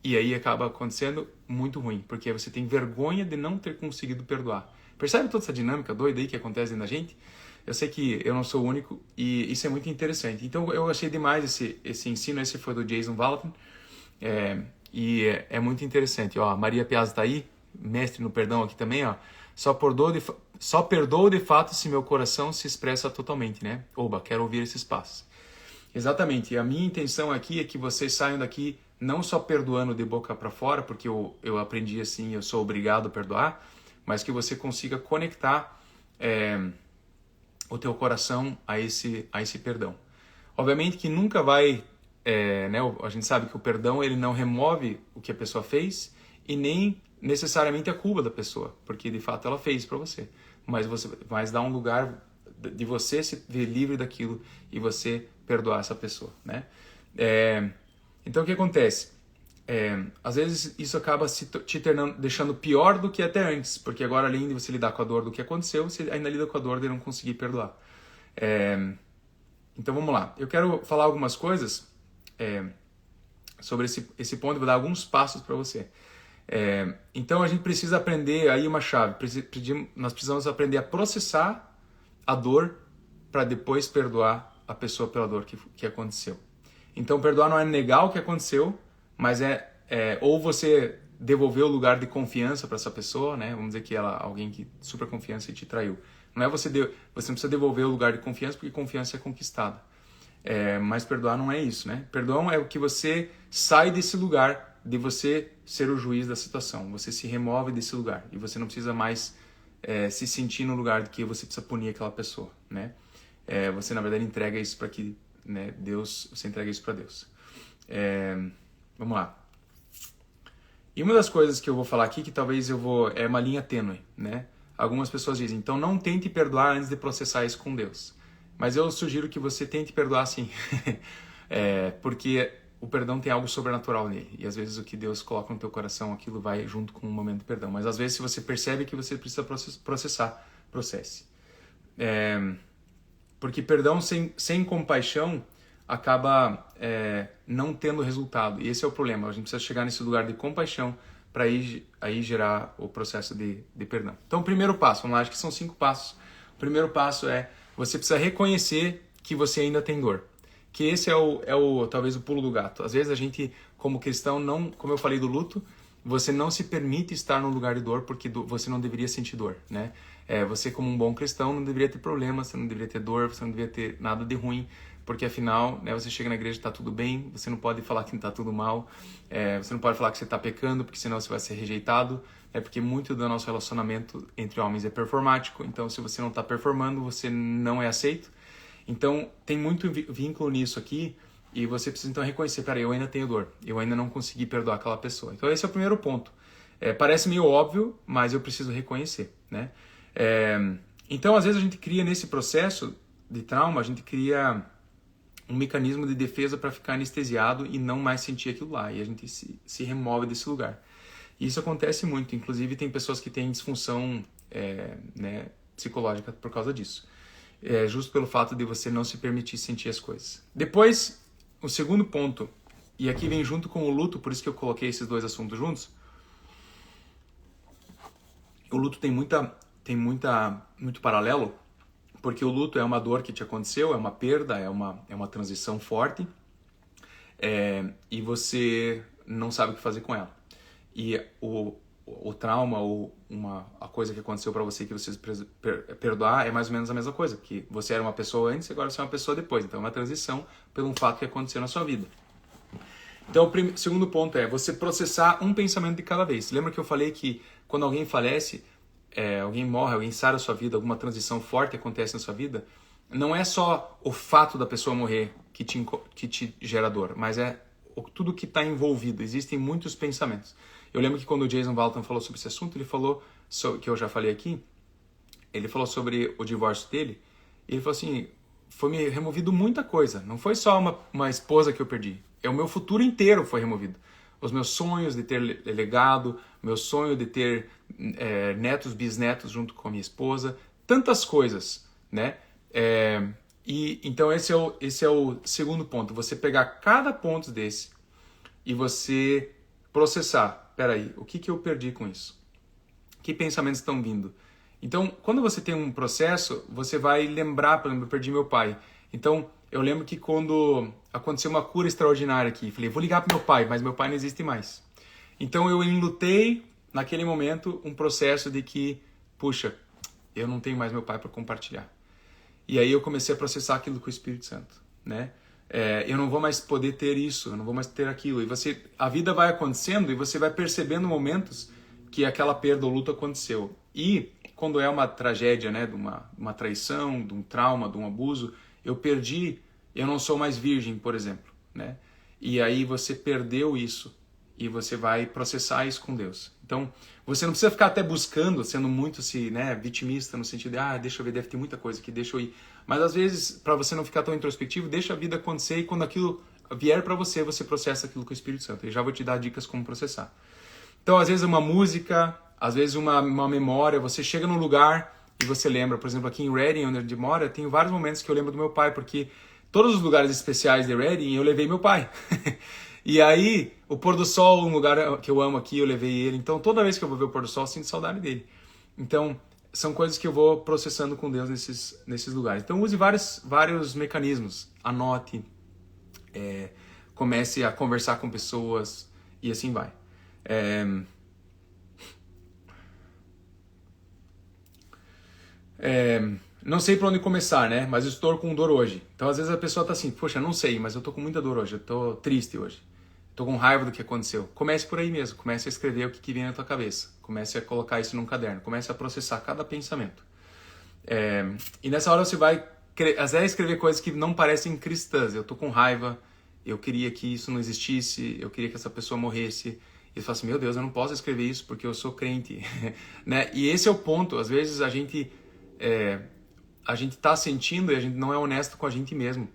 E aí acaba acontecendo muito ruim, porque você tem vergonha de não ter conseguido perdoar. Percebe toda essa dinâmica doida aí que acontece dentro da gente? Eu sei que eu não sou o único e isso é muito interessante. Então eu achei demais esse ensino, esse foi do Jason Valatin. E é muito interessante. Ó, Maria Piazza está aí, mestre no perdão aqui também. Ó. Só perdoo de fato se meu coração se expressa totalmente, né? Oba, quero ouvir esses passos. Exatamente. A minha intenção aqui é que vocês saiam daqui não só perdoando de boca para fora, porque eu aprendi assim, eu sou obrigado a perdoar, mas que você consiga conectar o teu coração a esse perdão. Obviamente que nunca vai... né, a gente sabe que o perdão ele não remove o que a pessoa fez e nem necessariamente a culpa da pessoa, porque de fato ela fez para você, mas dá um lugar de você se ver livre daquilo e você perdoar essa pessoa, né? Então o que acontece? Às vezes isso acaba te deixando pior do que até antes, porque agora além de você lidar com a dor do que aconteceu, você ainda lida com a dor de não conseguir perdoar. Então vamos lá, eu quero falar algumas coisas sobre esse ponto, vou dar alguns passos para você. Então a gente precisa aprender aí uma chave, nós precisamos aprender a processar a dor para depois perdoar a pessoa pela dor que aconteceu. Então perdoar não é negar o que aconteceu, mas ou você devolver o lugar de confiança para essa pessoa, né? Vamos dizer que alguém que super confiança e te traiu. Não é você não precisa devolver o lugar de confiança, porque confiança é conquistada. Mas perdoar não é isso, né? Perdão é o que você sai desse lugar de você ser o juiz da situação. Você se remove desse lugar e você não precisa mais se sentir no lugar de que você precisa punir aquela pessoa, né? Você na verdade entrega isso para que, né, você entrega isso para Deus. Vamos lá. E uma das coisas que eu vou falar aqui que talvez é uma linha tênue, né? Algumas pessoas dizem, então não tente perdoar antes de processar isso com Deus. Mas eu sugiro que você tente perdoar sim, porque o perdão tem algo sobrenatural nele. E às vezes o que Deus coloca no teu coração, aquilo vai junto com o momento de perdão. Mas às vezes se você percebe que você precisa processar, processe. Porque perdão sem compaixão acaba não tendo resultado. E esse é o problema. A gente precisa chegar nesse lugar de compaixão para aí gerar o processo de perdão. Então o primeiro passo, vamos lá, acho que são 5 passos. O primeiro passo você precisa reconhecer que você ainda tem dor. que esse talvez o pulo do gato. Às vezes a gente, como cristão, não, como eu falei do luto, você não se permite estar num lugar de dor porque você não deveria sentir dor, né? Você, como um bom cristão, não deveria ter problemas, você não deveria ter dor, você não deveria ter nada de ruim, porque afinal, né, você chega na igreja e está tudo bem, você não pode falar que está tudo mal, você não pode falar que você está pecando, porque senão você vai ser rejeitado, porque muito do nosso relacionamento entre homens é performático, então se você não está performando, você não é aceito. Então, tem muito vínculo nisso aqui, e você precisa então reconhecer, peraí, eu ainda tenho dor, eu ainda não consegui perdoar aquela pessoa. Então esse é o primeiro ponto. Parece meio óbvio, mas eu preciso reconhecer, né? Então às vezes a gente cria nesse processo de trauma, a gente cria um mecanismo de defesa para ficar anestesiado e não mais sentir aquilo lá, e a gente se remove desse lugar. E isso acontece muito, inclusive tem pessoas que têm disfunção né, psicológica por causa disso. Justo pelo fato de você não se permitir sentir as coisas. Depois, o segundo ponto, e aqui vem junto com o luto, por isso que eu coloquei esses dois assuntos juntos. O luto tem muito paralelo, porque o luto é uma dor que te aconteceu, é uma perda, é uma transição forte, e você não sabe o que fazer com ela. E o trauma ou a coisa que aconteceu para você que você perdoar é mais ou menos a mesma coisa, que você era uma pessoa antes e agora você é uma pessoa depois. Então é uma transição pelo fato que aconteceu na sua vida. Então o segundo ponto é você processar um pensamento de cada vez. Lembra que eu falei que quando alguém falece, alguém morre, alguém sai da sua vida, alguma transição forte acontece na sua vida, não é só o fato da pessoa morrer que te gera dor, mas é tudo que está envolvido. Existem muitos pensamentos. Eu lembro que quando o Jason Walton falou sobre esse assunto, ele falou, que eu já falei aqui, ele falou sobre o divórcio dele, e ele falou assim, foi me removido muita coisa, não foi só uma esposa que eu perdi, o meu futuro inteiro foi removido. Os meus sonhos de ter legado, meu sonho de ter netos, bisnetos junto com a minha esposa, tantas coisas, né? Então esse é o segundo ponto, você pegar cada ponto desse e você processar. Peraí, o que eu perdi com isso? Que pensamentos estão vindo? Então, quando você tem um processo, você vai lembrar, por exemplo, eu perdi meu pai. Então, eu lembro que quando aconteceu uma cura extraordinária aqui, falei, vou ligar para meu pai, mas meu pai não existe mais. Então, eu enlutei, naquele momento, um processo de que, puxa, eu não tenho mais meu pai para compartilhar. E aí eu comecei a processar aquilo com o Espírito Santo, né? Eu não vou mais poder ter isso, eu não vou mais ter aquilo. E a vida vai acontecendo e você vai percebendo momentos que aquela perda ou luto aconteceu. E quando é uma tragédia, né, de uma traição, de um trauma, de um abuso, eu não sou mais virgem, por exemplo, né? E aí você perdeu isso e você vai processar isso com Deus. Então, você não precisa ficar até buscando, sendo muito vitimista, no sentido de, deixa eu ver, deve ter muita coisa aqui, deixa eu ir. Mas às vezes, para você não ficar tão introspectivo, deixa a vida acontecer e quando aquilo vier para você, você processa aquilo com o Espírito Santo. Eu já vou te dar dicas como processar. Então, às vezes uma música, às vezes uma memória, você chega num lugar e você lembra. Por exemplo, aqui em Reading, onde a gente mora, tem vários momentos que eu lembro do meu pai, porque todos os lugares especiais de Reading eu levei meu pai. E aí, o pôr do sol, um lugar que eu amo aqui, eu levei ele. Então, toda vez que eu vou ver o pôr do sol, eu sinto saudade dele. Então, são coisas que eu vou processando com Deus nesses lugares. Então, use vários mecanismos. Anote, comece a conversar com pessoas e assim vai. Não sei por onde começar, né? Mas eu estou com dor hoje. Então, às vezes a pessoa tá assim, poxa, não sei, mas eu tô com muita dor hoje, eu tô triste hoje. Tô com raiva do que aconteceu. Comece por aí mesmo, comece a escrever o que vem na tua cabeça. Comece a colocar isso num caderno, comece a processar cada pensamento. E nessa hora você vai até escrever coisas que não parecem cristãs. Eu tô com raiva, eu queria que isso não existisse, eu queria que essa pessoa morresse. E você fala assim, meu Deus, eu não posso escrever isso porque eu sou crente. Né? E esse é o ponto, às vezes a gente tá sentindo e a gente não é honesto com a gente mesmo.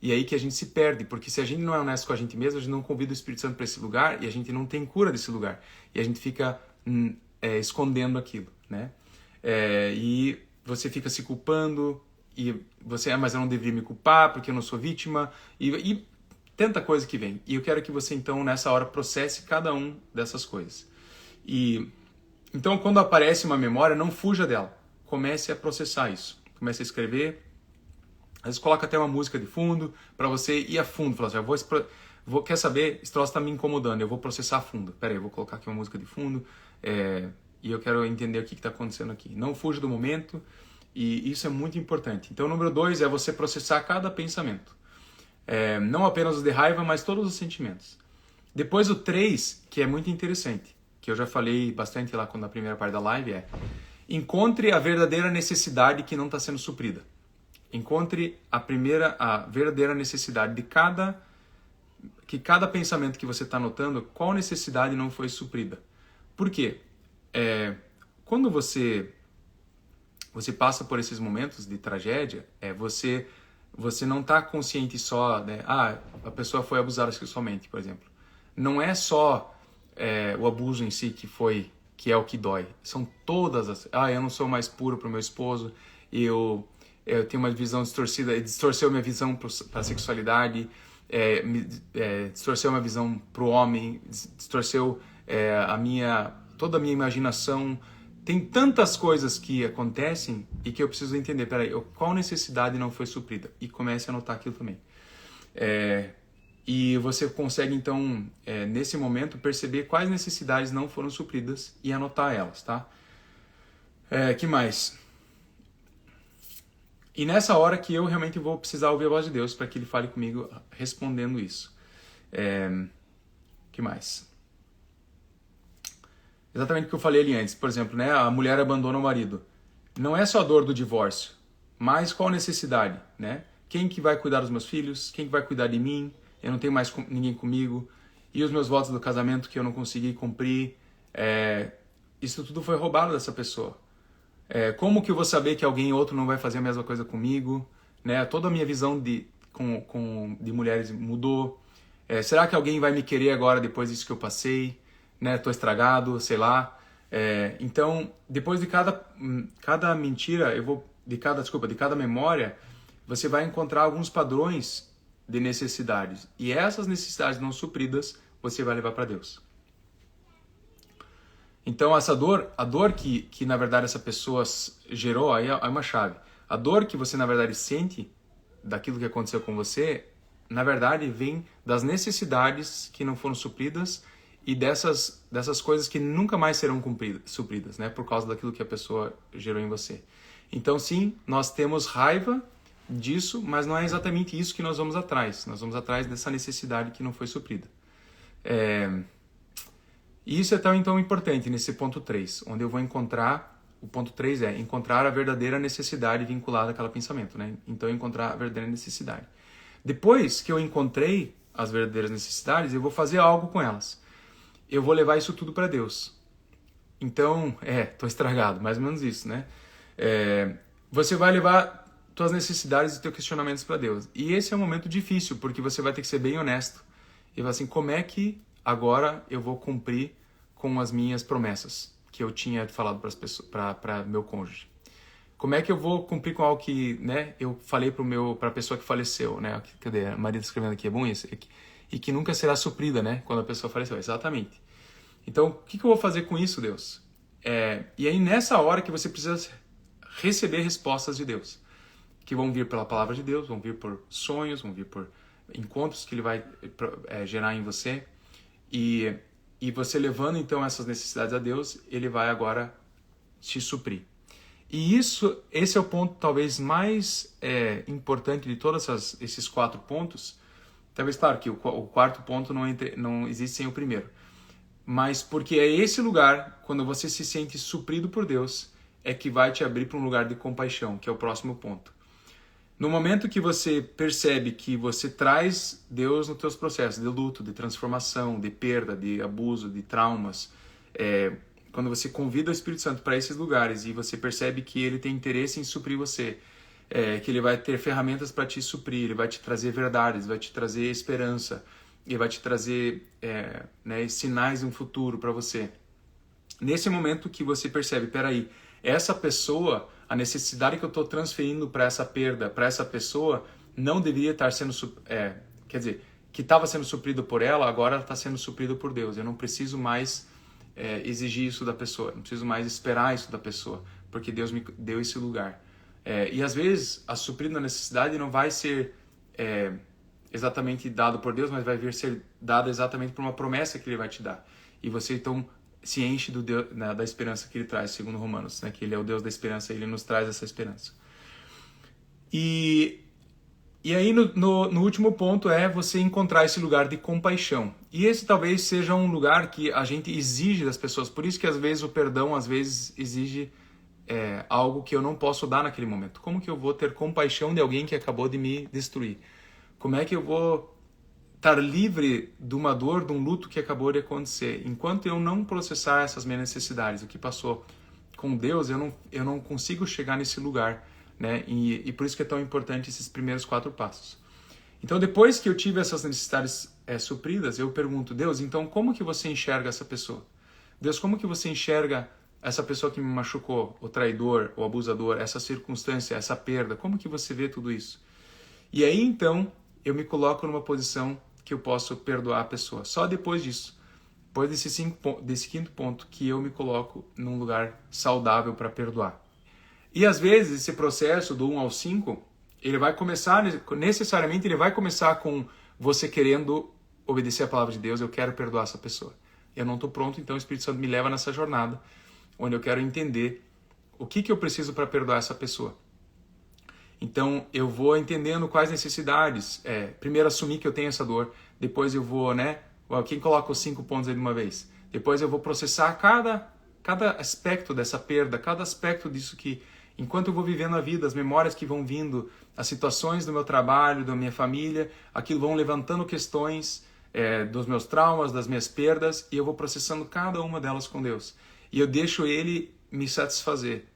E aí que a gente se perde, porque se a gente não é honesto com a gente mesmo, a gente não convida o Espírito Santo para esse lugar e a gente não tem cura desse lugar. E a gente fica escondendo aquilo, né? E você fica se culpando e você, mas eu não deveria me culpar porque eu não sou vítima e tanta coisa que vem. E eu quero que você então nessa hora processe cada um dessas coisas. E então quando aparece uma memória, não fuja dela. Comece a processar isso. Comece a escrever Às vezes coloca até uma música de fundo para você ir a fundo. Fala assim, quer saber, esse troço está me incomodando, eu vou processar a fundo. Pera aí, eu vou colocar aqui uma música de fundo e eu quero entender o que está acontecendo aqui. Não fuja do momento, e isso é muito importante. Então, o número 2 é você processar cada pensamento. Não apenas os de raiva, mas todos os sentimentos. Depois o 3, que é muito interessante, que eu já falei bastante lá na primeira parte da live, encontre a verdadeira necessidade que não está sendo suprida. Encontre a verdadeira necessidade de cada pensamento que você está notando, qual necessidade não foi suprida. Por quê? Quando você passa por esses momentos de tragédia, você não está consciente só, né? A pessoa foi abusada sexualmente, por exemplo. Não é só o abuso em si que é o que dói. São todas as... eu não sou mais puro para o meu esposo, eu tenho uma visão distorcida, distorceu minha visão para a sexualidade, distorceu minha visão para o homem, distorceu toda a minha imaginação. Tem tantas coisas que acontecem e que eu preciso entender, peraí, qual necessidade não foi suprida? E comece a anotar aquilo também. E você consegue, então, nesse momento, perceber quais necessidades não foram supridas e anotar elas, tá? Que mais? E nessa hora que eu realmente vou precisar ouvir a voz de Deus para que Ele fale comigo respondendo isso. Que mais? Exatamente o que eu falei ali antes. Por exemplo, né, a mulher abandona o marido. Não é só a dor do divórcio, mas qual a necessidade, né? Quem que vai cuidar dos meus filhos? Quem que vai cuidar de mim? Eu não tenho mais ninguém comigo. E os meus votos do casamento que eu não consegui cumprir. Isso tudo foi roubado dessa pessoa. Como que eu vou saber que alguém outro não vai fazer a mesma coisa comigo? Né? Toda a minha visão de mulheres mudou. Será que alguém vai me querer agora depois disso que eu passei? Né? Tô estragado, sei lá. Então, depois de cada mentira, de cada memória, você vai encontrar alguns padrões de necessidades. E essas necessidades não supridas, você vai levar para Deus. Então, a dor que na verdade essa pessoa gerou, aí é uma chave. A dor que você na verdade sente daquilo que aconteceu com você, na verdade vem das necessidades que não foram supridas e dessas coisas que nunca mais serão supridas, né? Por causa daquilo que a pessoa gerou em você. Então, sim, nós temos raiva disso, mas não é exatamente isso que nós vamos atrás. Nós vamos atrás dessa necessidade que não foi suprida. E isso é tão importante nesse ponto 3, onde eu vou encontrar, o ponto 3 é encontrar a verdadeira necessidade vinculada àquele pensamento, né? Então, encontrar a verdadeira necessidade. Depois que eu encontrei as verdadeiras necessidades, eu vou fazer algo com elas. Eu vou levar isso tudo para Deus. Então, tô estragado, mais ou menos isso, né? Você vai levar tuas necessidades e teus questionamentos para Deus. E esse é um momento difícil, porque você vai ter que ser bem honesto. E vai assim, como é que agora eu vou cumprir com as minhas promessas que eu tinha falado para meu cônjuge? Como é que eu vou cumprir com algo que, né, eu falei para a pessoa que faleceu, né? Cadê? A Maria está escrevendo aqui, é bom isso? E que nunca será suprida, né? Quando a pessoa faleceu. Exatamente. Então, o que eu vou fazer com isso, Deus? E aí, nessa hora que você precisa receber respostas de Deus, que vão vir pela palavra de Deus, vão vir por sonhos, vão vir por encontros que Ele vai gerar em você. E você levando, então, essas necessidades a Deus, Ele vai agora te suprir. E esse é o ponto talvez mais importante de todos esses 4 pontos. Talvez, claro, que o quarto ponto não existe sem o primeiro. Mas porque é esse lugar, quando você se sente suprido por Deus, é que vai te abrir para um lugar de compaixão, que é o próximo ponto. No momento que você percebe que você traz Deus nos teus processos de luto, de transformação, de perda, de abuso, de traumas, quando você convida o Espírito Santo para esses lugares e você percebe que Ele tem interesse em suprir você, que Ele vai ter ferramentas para te suprir, Ele vai te trazer verdades, vai te trazer esperança, Ele vai te trazer sinais de um futuro para você. Nesse momento que você percebe, peraí, essa pessoa, a necessidade que eu estou transferindo para essa perda, para essa pessoa, não deveria estar sendo, quer dizer, que estava sendo suprido por ela, agora está sendo suprido por Deus. Eu não preciso mais exigir isso da pessoa, não preciso mais esperar isso da pessoa, porque Deus me deu esse lugar. E às vezes a suprido na necessidade não vai ser exatamente dado por Deus, mas vai vir ser dado exatamente por uma promessa que Ele vai te dar. E você então se enche do Deus, né, da esperança que Ele traz, segundo Romanos, né, que Ele é o Deus da esperança, Ele nos traz essa esperança. E aí no último ponto é você encontrar esse lugar de compaixão. E esse talvez seja um lugar que a gente exige das pessoas. Por isso que às vezes o perdão às vezes exige algo que eu não posso dar naquele momento. Como que eu vou ter compaixão de alguém que acabou de me destruir? Como é que eu vou estar livre de uma dor, de um luto que acabou de acontecer? Enquanto eu não processar essas minhas necessidades, o que passou com Deus, eu não consigo chegar nesse lugar, né? E por isso que é tão importante esses primeiros 4 passos. Então, depois que eu tive essas necessidades supridas, eu pergunto, Deus, então como que você enxerga essa pessoa? Deus, como que você enxerga essa pessoa que me machucou, o traidor, o abusador, essa circunstância, essa perda? Como que você vê tudo isso? E aí, então, eu me coloco numa posição que eu posso perdoar a pessoa. Só depois disso, depois desse 5º ponto, que eu me coloco num lugar saudável para perdoar. E às vezes esse processo do 1 ao 5, ele vai começar, necessariamente ele vai começar com você querendo obedecer a palavra de Deus, eu quero perdoar essa pessoa. Eu não estou pronto, então o Espírito Santo me leva nessa jornada, onde eu quero entender o que eu preciso para perdoar essa pessoa. Então eu vou entendendo quais necessidades, primeiro assumir que eu tenho essa dor, depois eu vou, quem coloca os 5 pontos aí de uma vez? Depois eu vou processar cada aspecto dessa perda, cada aspecto disso que, enquanto eu vou vivendo a vida, as memórias que vão vindo, as situações do meu trabalho, da minha família, aquilo vão levantando questões dos meus traumas, das minhas perdas, e eu vou processando cada uma delas com Deus. E eu deixo Ele me satisfazer,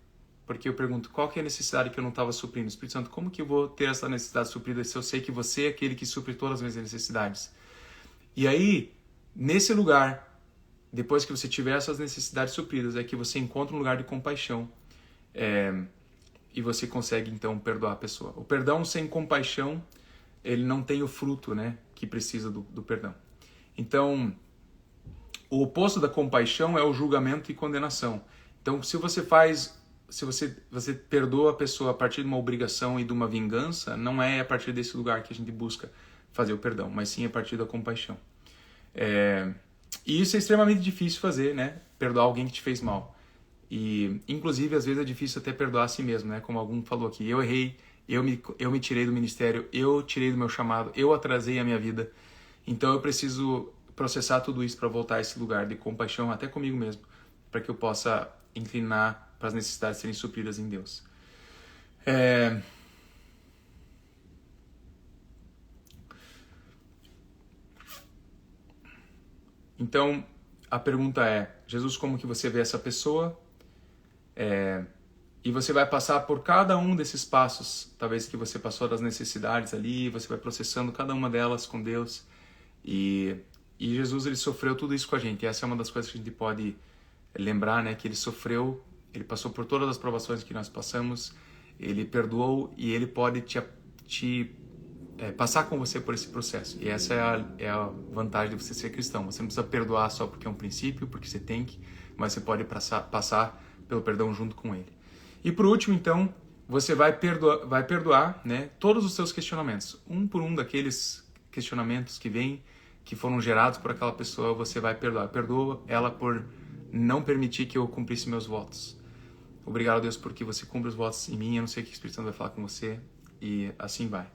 porque eu pergunto, qual que é a necessidade que eu não estava suprindo? Espírito Santo, como que eu vou ter essa necessidade suprida se eu sei que você é aquele que supre todas as minhas necessidades? E aí, nesse lugar, depois que você tiver essas necessidades supridas, é que você encontra um lugar de compaixão, e você consegue então perdoar a pessoa. O perdão sem compaixão, ele não tem o fruto, que precisa do perdão. Então, o oposto da compaixão é o julgamento e condenação. Então, se você perdoa a pessoa a partir de uma obrigação e de uma vingança, não é a partir desse lugar que a gente busca fazer o perdão, mas sim a partir da compaixão. E isso é extremamente difícil fazer, perdoar alguém que te fez mal. E, inclusive, às vezes é difícil até perdoar a si mesmo, como algum falou aqui. Eu errei, eu me tirei do ministério, eu tirei do meu chamado, eu atrasei a minha vida. Então eu preciso processar tudo isso para voltar a esse lugar de compaixão até comigo mesmo, para que eu possa inclinar para as necessidades serem supridas em Deus. Então, a pergunta é, Jesus, como que você vê essa pessoa? E você vai passar por cada um desses passos, talvez que você passou das necessidades ali, você vai processando cada uma delas com Deus. E Jesus, ele sofreu tudo isso com a gente. E essa é uma das coisas que a gente pode lembrar, que ele sofreu, ele passou por todas as provações que nós passamos, ele perdoou e ele pode passar com você por esse processo. E essa é a vantagem de você ser cristão. Você não precisa perdoar só porque é um princípio, porque você tem que, mas você pode passar pelo perdão junto com ele. E por último, então, você vai perdoar todos os seus questionamentos. Um por um daqueles questionamentos que foram gerados por aquela pessoa, você vai perdoar. Perdoa ela por não permitir que eu cumprisse meus votos. Obrigado, Deus, porque você cumpre os votos em mim. Eu não sei o que o Espírito Santo vai falar com você. E assim vai.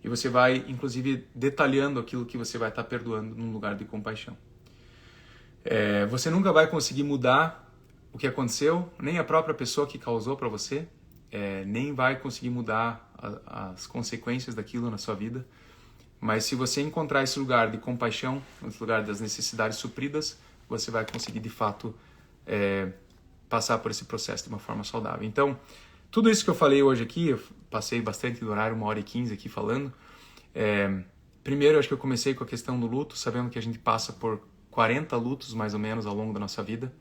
E você vai, inclusive, detalhando aquilo que você vai estar perdoando num lugar de compaixão. Você nunca vai conseguir mudar o que aconteceu, nem a própria pessoa que causou para você, nem vai conseguir mudar as consequências daquilo na sua vida. Mas se você encontrar esse lugar de compaixão, esse lugar das necessidades supridas, você vai conseguir, de fato, passar por esse processo de uma forma saudável. Então, tudo isso que eu falei hoje aqui, eu passei bastante do horário, 1h15 aqui falando. Primeiro, eu acho que eu comecei com a questão do luto, sabendo que a gente passa por 40 lutos, mais ou menos, ao longo da nossa vida.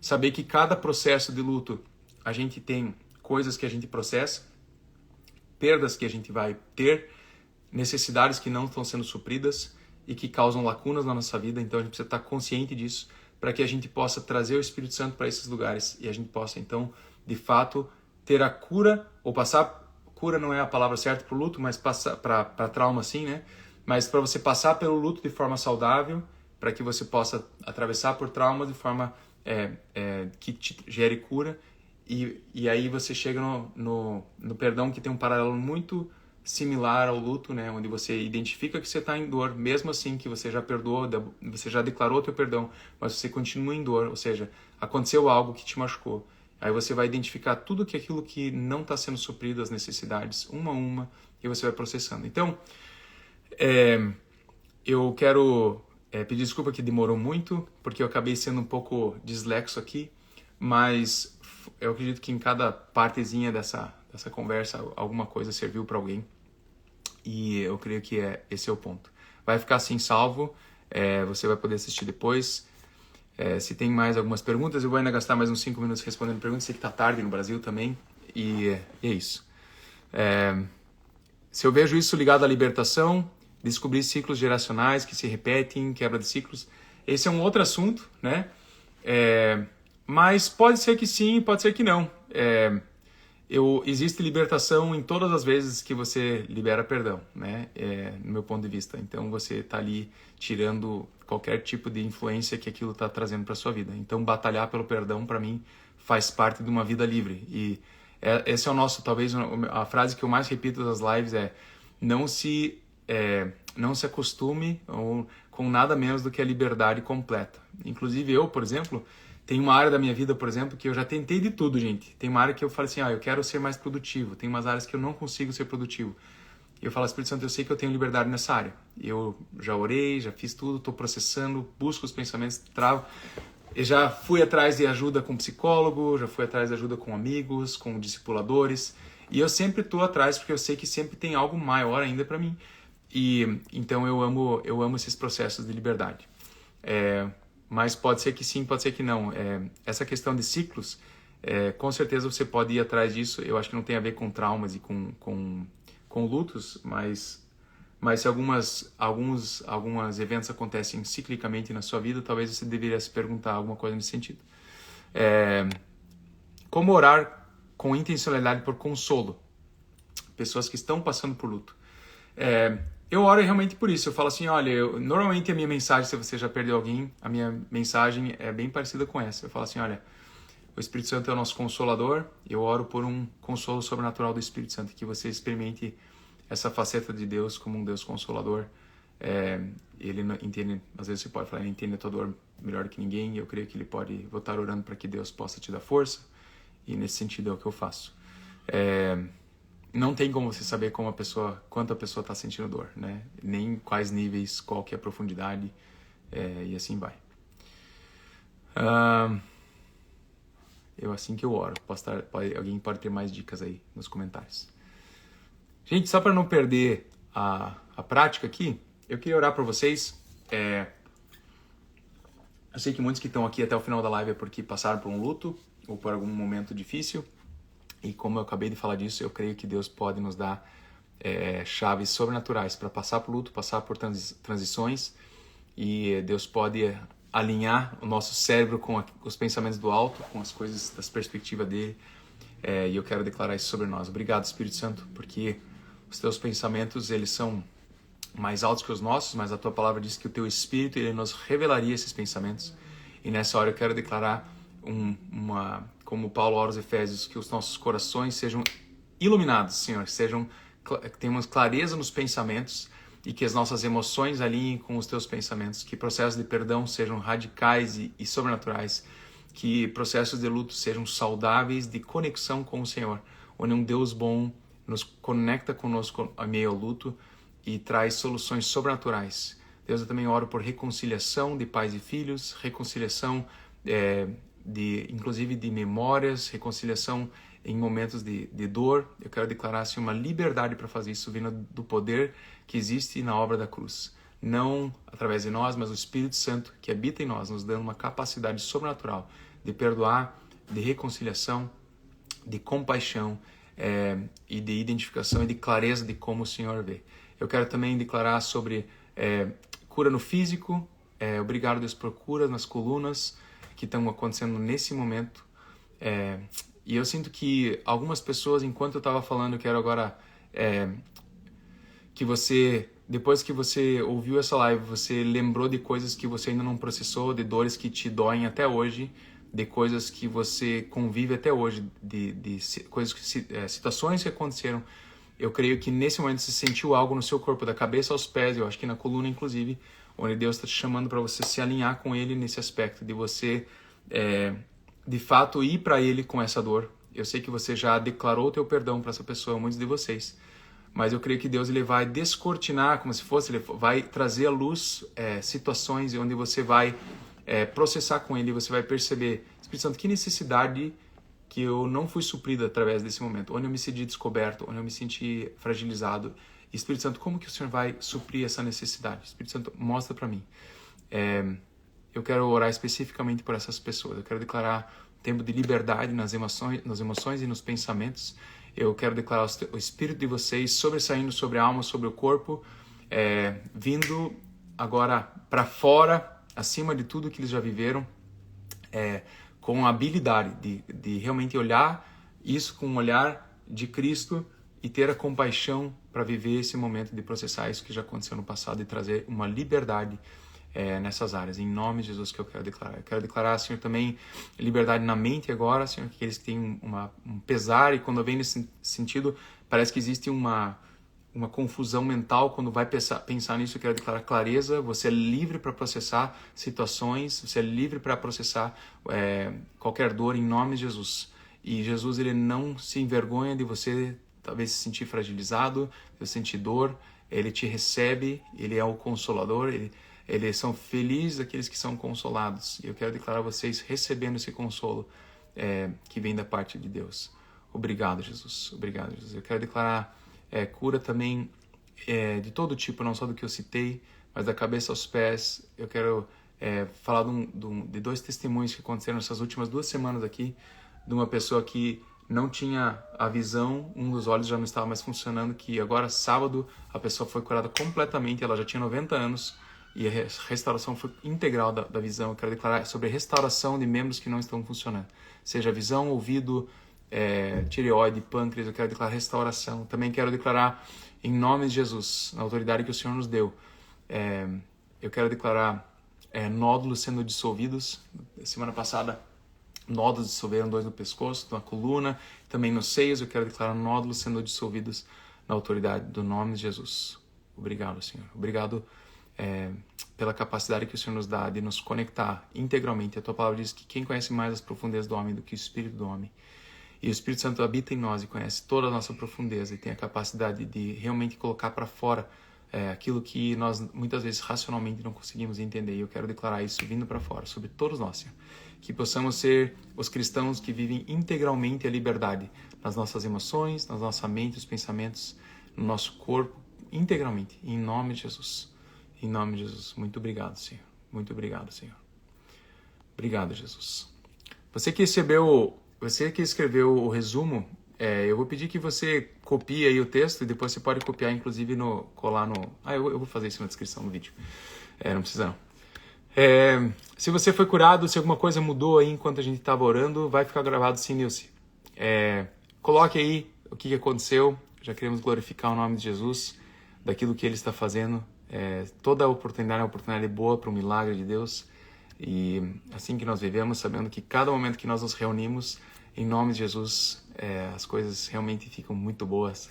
Saber que cada processo de luto, a gente tem coisas que a gente processa, perdas que a gente vai ter, necessidades que não estão sendo supridas e que causam lacunas na nossa vida. Então a gente precisa estar consciente disso para que a gente possa trazer o Espírito Santo para esses lugares e a gente possa, então, de fato, ter a cura, ou passar, cura não é a palavra certa para o luto, mas para trauma sim, né? Mas para você passar pelo luto de forma saudável, para que você possa atravessar por traumas de forma que te gere cura, e aí você chega no perdão, que tem um paralelo muito similar ao luto, né? Onde você identifica que você está em dor, mesmo assim que você já perdoou, você já declarou teu perdão, mas você continua em dor, ou seja, aconteceu algo que te machucou. Aí você vai identificar tudo aquilo que não está sendo suprido, as necessidades, uma a uma, e você vai processando. Então, eu quero pedir desculpa que demorou muito, porque eu acabei sendo um pouco dislexo aqui, mas eu acredito que em cada partezinha dessa conversa alguma coisa serviu para alguém, e eu creio que esse é o ponto. Vai ficar assim salvo, você vai poder assistir depois. Se tem mais algumas perguntas, eu vou ainda gastar mais uns 5 minutos respondendo perguntas, sei que está tarde no Brasil também, e é isso. Se eu vejo isso ligado à libertação, descobrir ciclos geracionais que se repetem, quebra de ciclos, esse é um outro assunto, né? Mas pode ser que sim, pode ser que não. Existe libertação em todas as vezes que você libera perdão, né? No meu ponto de vista. Então você está ali tirando qualquer tipo de influência que aquilo está trazendo para sua vida. Então batalhar pelo perdão, para mim, faz parte de uma vida livre. E esse é o nosso, talvez, a frase que eu mais repito das lives não se acostume com nada menos do que a liberdade completa. Inclusive eu, por exemplo, tem uma área da minha vida, por exemplo, que eu já tentei de tudo, gente. Tem uma área que eu falo assim, eu quero ser mais produtivo. Tem umas áreas que eu não consigo ser produtivo. E eu falo, Espírito Santo, eu sei que eu tenho liberdade nessa área. Eu já orei, já fiz tudo, estou processando, busco os pensamentos, travo. Eu já fui atrás de ajuda com psicólogo, já fui atrás de ajuda com amigos, com discipuladores. E eu sempre estou atrás, porque eu sei que sempre tem algo maior ainda para mim. E então eu amo esses processos de liberdade. Mas pode ser que sim, pode ser que não. Essa questão de ciclos, com certeza você pode ir atrás disso. Eu acho que não tem a ver com traumas e com lutos, mas se alguns eventos acontecem ciclicamente na sua vida, talvez você deveria se perguntar alguma coisa nesse sentido. Como orar com intencionalidade por consolo? Pessoas que estão passando por luto. Eu oro realmente por isso. Eu falo assim, olha, normalmente a minha mensagem, se você já perdeu alguém, a minha mensagem é bem parecida com essa. Eu falo assim, olha, o Espírito Santo é o nosso consolador. Eu oro por um consolo sobrenatural do Espírito Santo, que você experimente essa faceta de Deus como um Deus consolador. Ele entende, às vezes você pode falar, ele entende a tua dor melhor que ninguém. Eu creio que ele pode, vou estar orando para que Deus possa te dar força. E nesse sentido é o que eu faço. Não tem como você saber quanto a pessoa está sentindo dor, né? Nem quais níveis, qual que é a profundidade, e assim vai. Assim que eu oro. Alguém pode ter mais dicas aí nos comentários. Gente, só para não perder a prática aqui, eu queria orar para vocês. Eu sei que muitos que estão aqui até o final da live é porque passaram por um luto ou por algum momento difícil. E como eu acabei de falar disso, eu creio que Deus pode nos dar chaves sobrenaturais para passar por luto, passar por transições, e Deus pode alinhar o nosso cérebro com os pensamentos do alto, com as coisas das perspectivas dele, e eu quero declarar isso sobre nós. Obrigado, Espírito Santo, porque os teus pensamentos, eles são mais altos que os nossos, mas a tua palavra diz que o teu Espírito, ele nos revelaria esses pensamentos, e nessa hora eu quero declarar como Paulo ora aos Efésios, que os nossos corações sejam iluminados, Senhor, tenhamos clareza nos pensamentos e que as nossas emoções alinhem com os teus pensamentos, que processos de perdão sejam radicais e sobrenaturais, que processos de luto sejam saudáveis, de conexão com o Senhor, onde um Deus bom nos conecta conosco a meio ao luto e traz soluções sobrenaturais. Deus, eu também oro por reconciliação de pais e filhos, reconciliação inclusive de memórias, reconciliação em momentos de dor. Eu quero declarar assim, uma liberdade para fazer isso, vindo do poder que existe na obra da cruz. Não através de nós, mas o Espírito Santo que habita em nós, nos dando uma capacidade sobrenatural de perdoar, de reconciliação, de compaixão e de identificação e de clareza de como o Senhor vê. Eu quero também declarar sobre cura no físico. Obrigado, Deus, por cura nas colunas que estão acontecendo nesse momento, E eu sinto que algumas pessoas, enquanto eu estava falando, eu quero agora que você, depois que você ouviu essa live, você lembrou de coisas que você ainda não processou, de dores que te doem até hoje, de coisas que você convive até hoje, de coisas situações que aconteceram. Eu creio que nesse momento você sentiu algo no seu corpo, da cabeça aos pés, eu acho que na coluna inclusive, onde Deus está te chamando para você se alinhar com Ele nesse aspecto, de você de fato ir para Ele com essa dor. Eu sei que você já declarou o teu perdão para essa pessoa, muitos de vocês, mas eu creio que Deus ele vai descortinar, como se fosse, ele vai trazer à luz situações onde você vai processar com Ele, você vai perceber, Espírito Santo, que necessidade que eu não fui suprido através desse momento, onde eu me senti descoberto, onde eu me senti fragilizado. Espírito Santo, como que o Senhor vai suprir essa necessidade? Espírito Santo, mostra para mim. Eu quero orar especificamente por essas pessoas. Eu quero declarar tempo de liberdade nas emoções e nos pensamentos. Eu quero declarar o Espírito de vocês sobressaindo sobre a alma, sobre o corpo, vindo agora para fora, acima de tudo que eles já viveram, com a habilidade de realmente olhar isso com um olhar de Cristo e ter a compaixão para viver esse momento de processar isso que já aconteceu no passado e trazer uma liberdade nessas áreas. Em nome de Jesus que eu quero declarar. Eu quero declarar, Senhor, também liberdade na mente agora, Senhor, que eles têm um pesar e quando vem nesse sentido, parece que existe uma confusão mental quando vai pensar nisso. Eu quero declarar clareza. Você é livre para processar situações, você é livre para processar qualquer dor em nome de Jesus. E Jesus, ele não se envergonha de você talvez se sentir fragilizado, de você sentir dor. Ele te recebe, ele é o consolador, eles são felizes aqueles que são consolados. E eu quero declarar vocês recebendo esse consolo que vem da parte de Deus. Obrigado, Jesus. Obrigado, Jesus. Eu quero declarar cura também de todo tipo, não só do que eu citei, mas da cabeça aos pés. Eu quero falar de 2 testemunhos que aconteceram nessas últimas 2 semanas aqui, de uma pessoa que não tinha a visão, um dos olhos já não estava mais funcionando, que agora, sábado, a pessoa foi curada completamente, ela já tinha 90 anos, e a restauração foi integral da visão. Eu quero declarar sobre restauração de membros que não estão funcionando, seja visão, ouvido, tireoide, pâncreas. Eu quero declarar restauração. Também quero declarar em nome de Jesus, na autoridade que o Senhor nos deu, eu quero declarar nódulos sendo dissolvidos. Semana passada, nódulos dissolveram 2 no pescoço, na coluna, também nos seios. Eu quero declarar nódulos sendo dissolvidos na autoridade do nome de Jesus. Obrigado, Senhor. Obrigado pela capacidade que o Senhor nos dá de nos conectar integralmente. A tua palavra diz que quem conhece mais as profundezas do homem do que o Espírito do homem. E o Espírito Santo habita em nós e conhece toda a nossa profundeza e tem a capacidade de realmente colocar para fora aquilo que nós muitas vezes racionalmente não conseguimos entender. E eu quero declarar isso vindo para fora, sobre todos nós, Senhor. Que possamos ser os cristãos que vivem integralmente a liberdade nas nossas emoções, na nossa mente, os pensamentos, no nosso corpo, integralmente, em nome de Jesus. Em nome de Jesus. Muito obrigado, Senhor. Muito obrigado, Senhor. Obrigado, Jesus. Você que escreveu o resumo, eu vou pedir que você copie aí o texto e depois você pode copiar, inclusive, colar no... eu vou fazer isso na descrição do vídeo. Não precisa não. Se você foi curado, se alguma coisa mudou aí enquanto a gente estava orando, vai ficar gravado sim, Nilce. Coloque aí o que aconteceu. Já queremos glorificar o nome de Jesus, daquilo que Ele está fazendo. Toda a oportunidade é uma oportunidade boa para o milagre de Deus. E assim que nós vivemos, sabendo que cada momento que nós nos reunimos, em nome de Jesus, as coisas realmente ficam muito boas.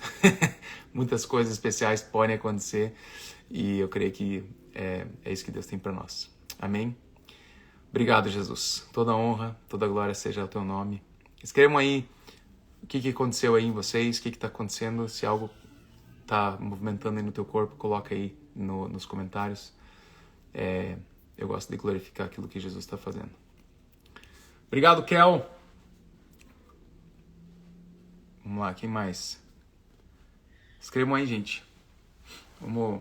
Muitas coisas especiais podem acontecer e eu creio que é isso que Deus tem para nós. Amém? Obrigado, Jesus. Toda honra, toda glória seja ao teu nome. Escrevam aí o que aconteceu aí em vocês, o que está acontecendo. Se algo está movimentando aí no teu corpo, coloca aí nos comentários. Eu gosto de glorificar aquilo que Jesus está fazendo. Obrigado, Kel. Vamos lá, quem mais? Escrevam aí, gente. Não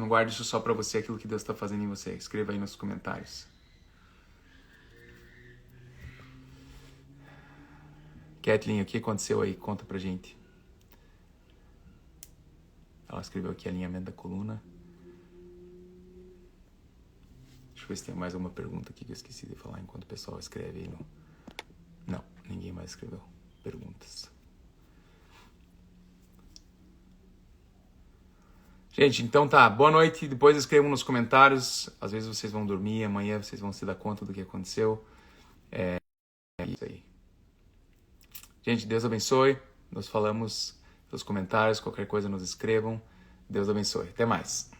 guarde isso só para você, aquilo que Deus está fazendo em você. Escreva aí nos comentários. Kathleen, o que aconteceu aí? Conta pra gente. Ela escreveu aqui alinhamento da coluna. Deixa eu ver se tem mais uma pergunta aqui que eu esqueci de falar enquanto o pessoal escreve aí. Não, ninguém mais. mais escreveu perguntas. Gente, então tá. Boa noite. Depois escrevam nos comentários. Às vezes vocês vão dormir, amanhã vocês vão se dar conta do que aconteceu. É isso aí. Gente, Deus abençoe. Nos falamos nos comentários. Qualquer coisa nos escrevam. Deus abençoe. Até mais.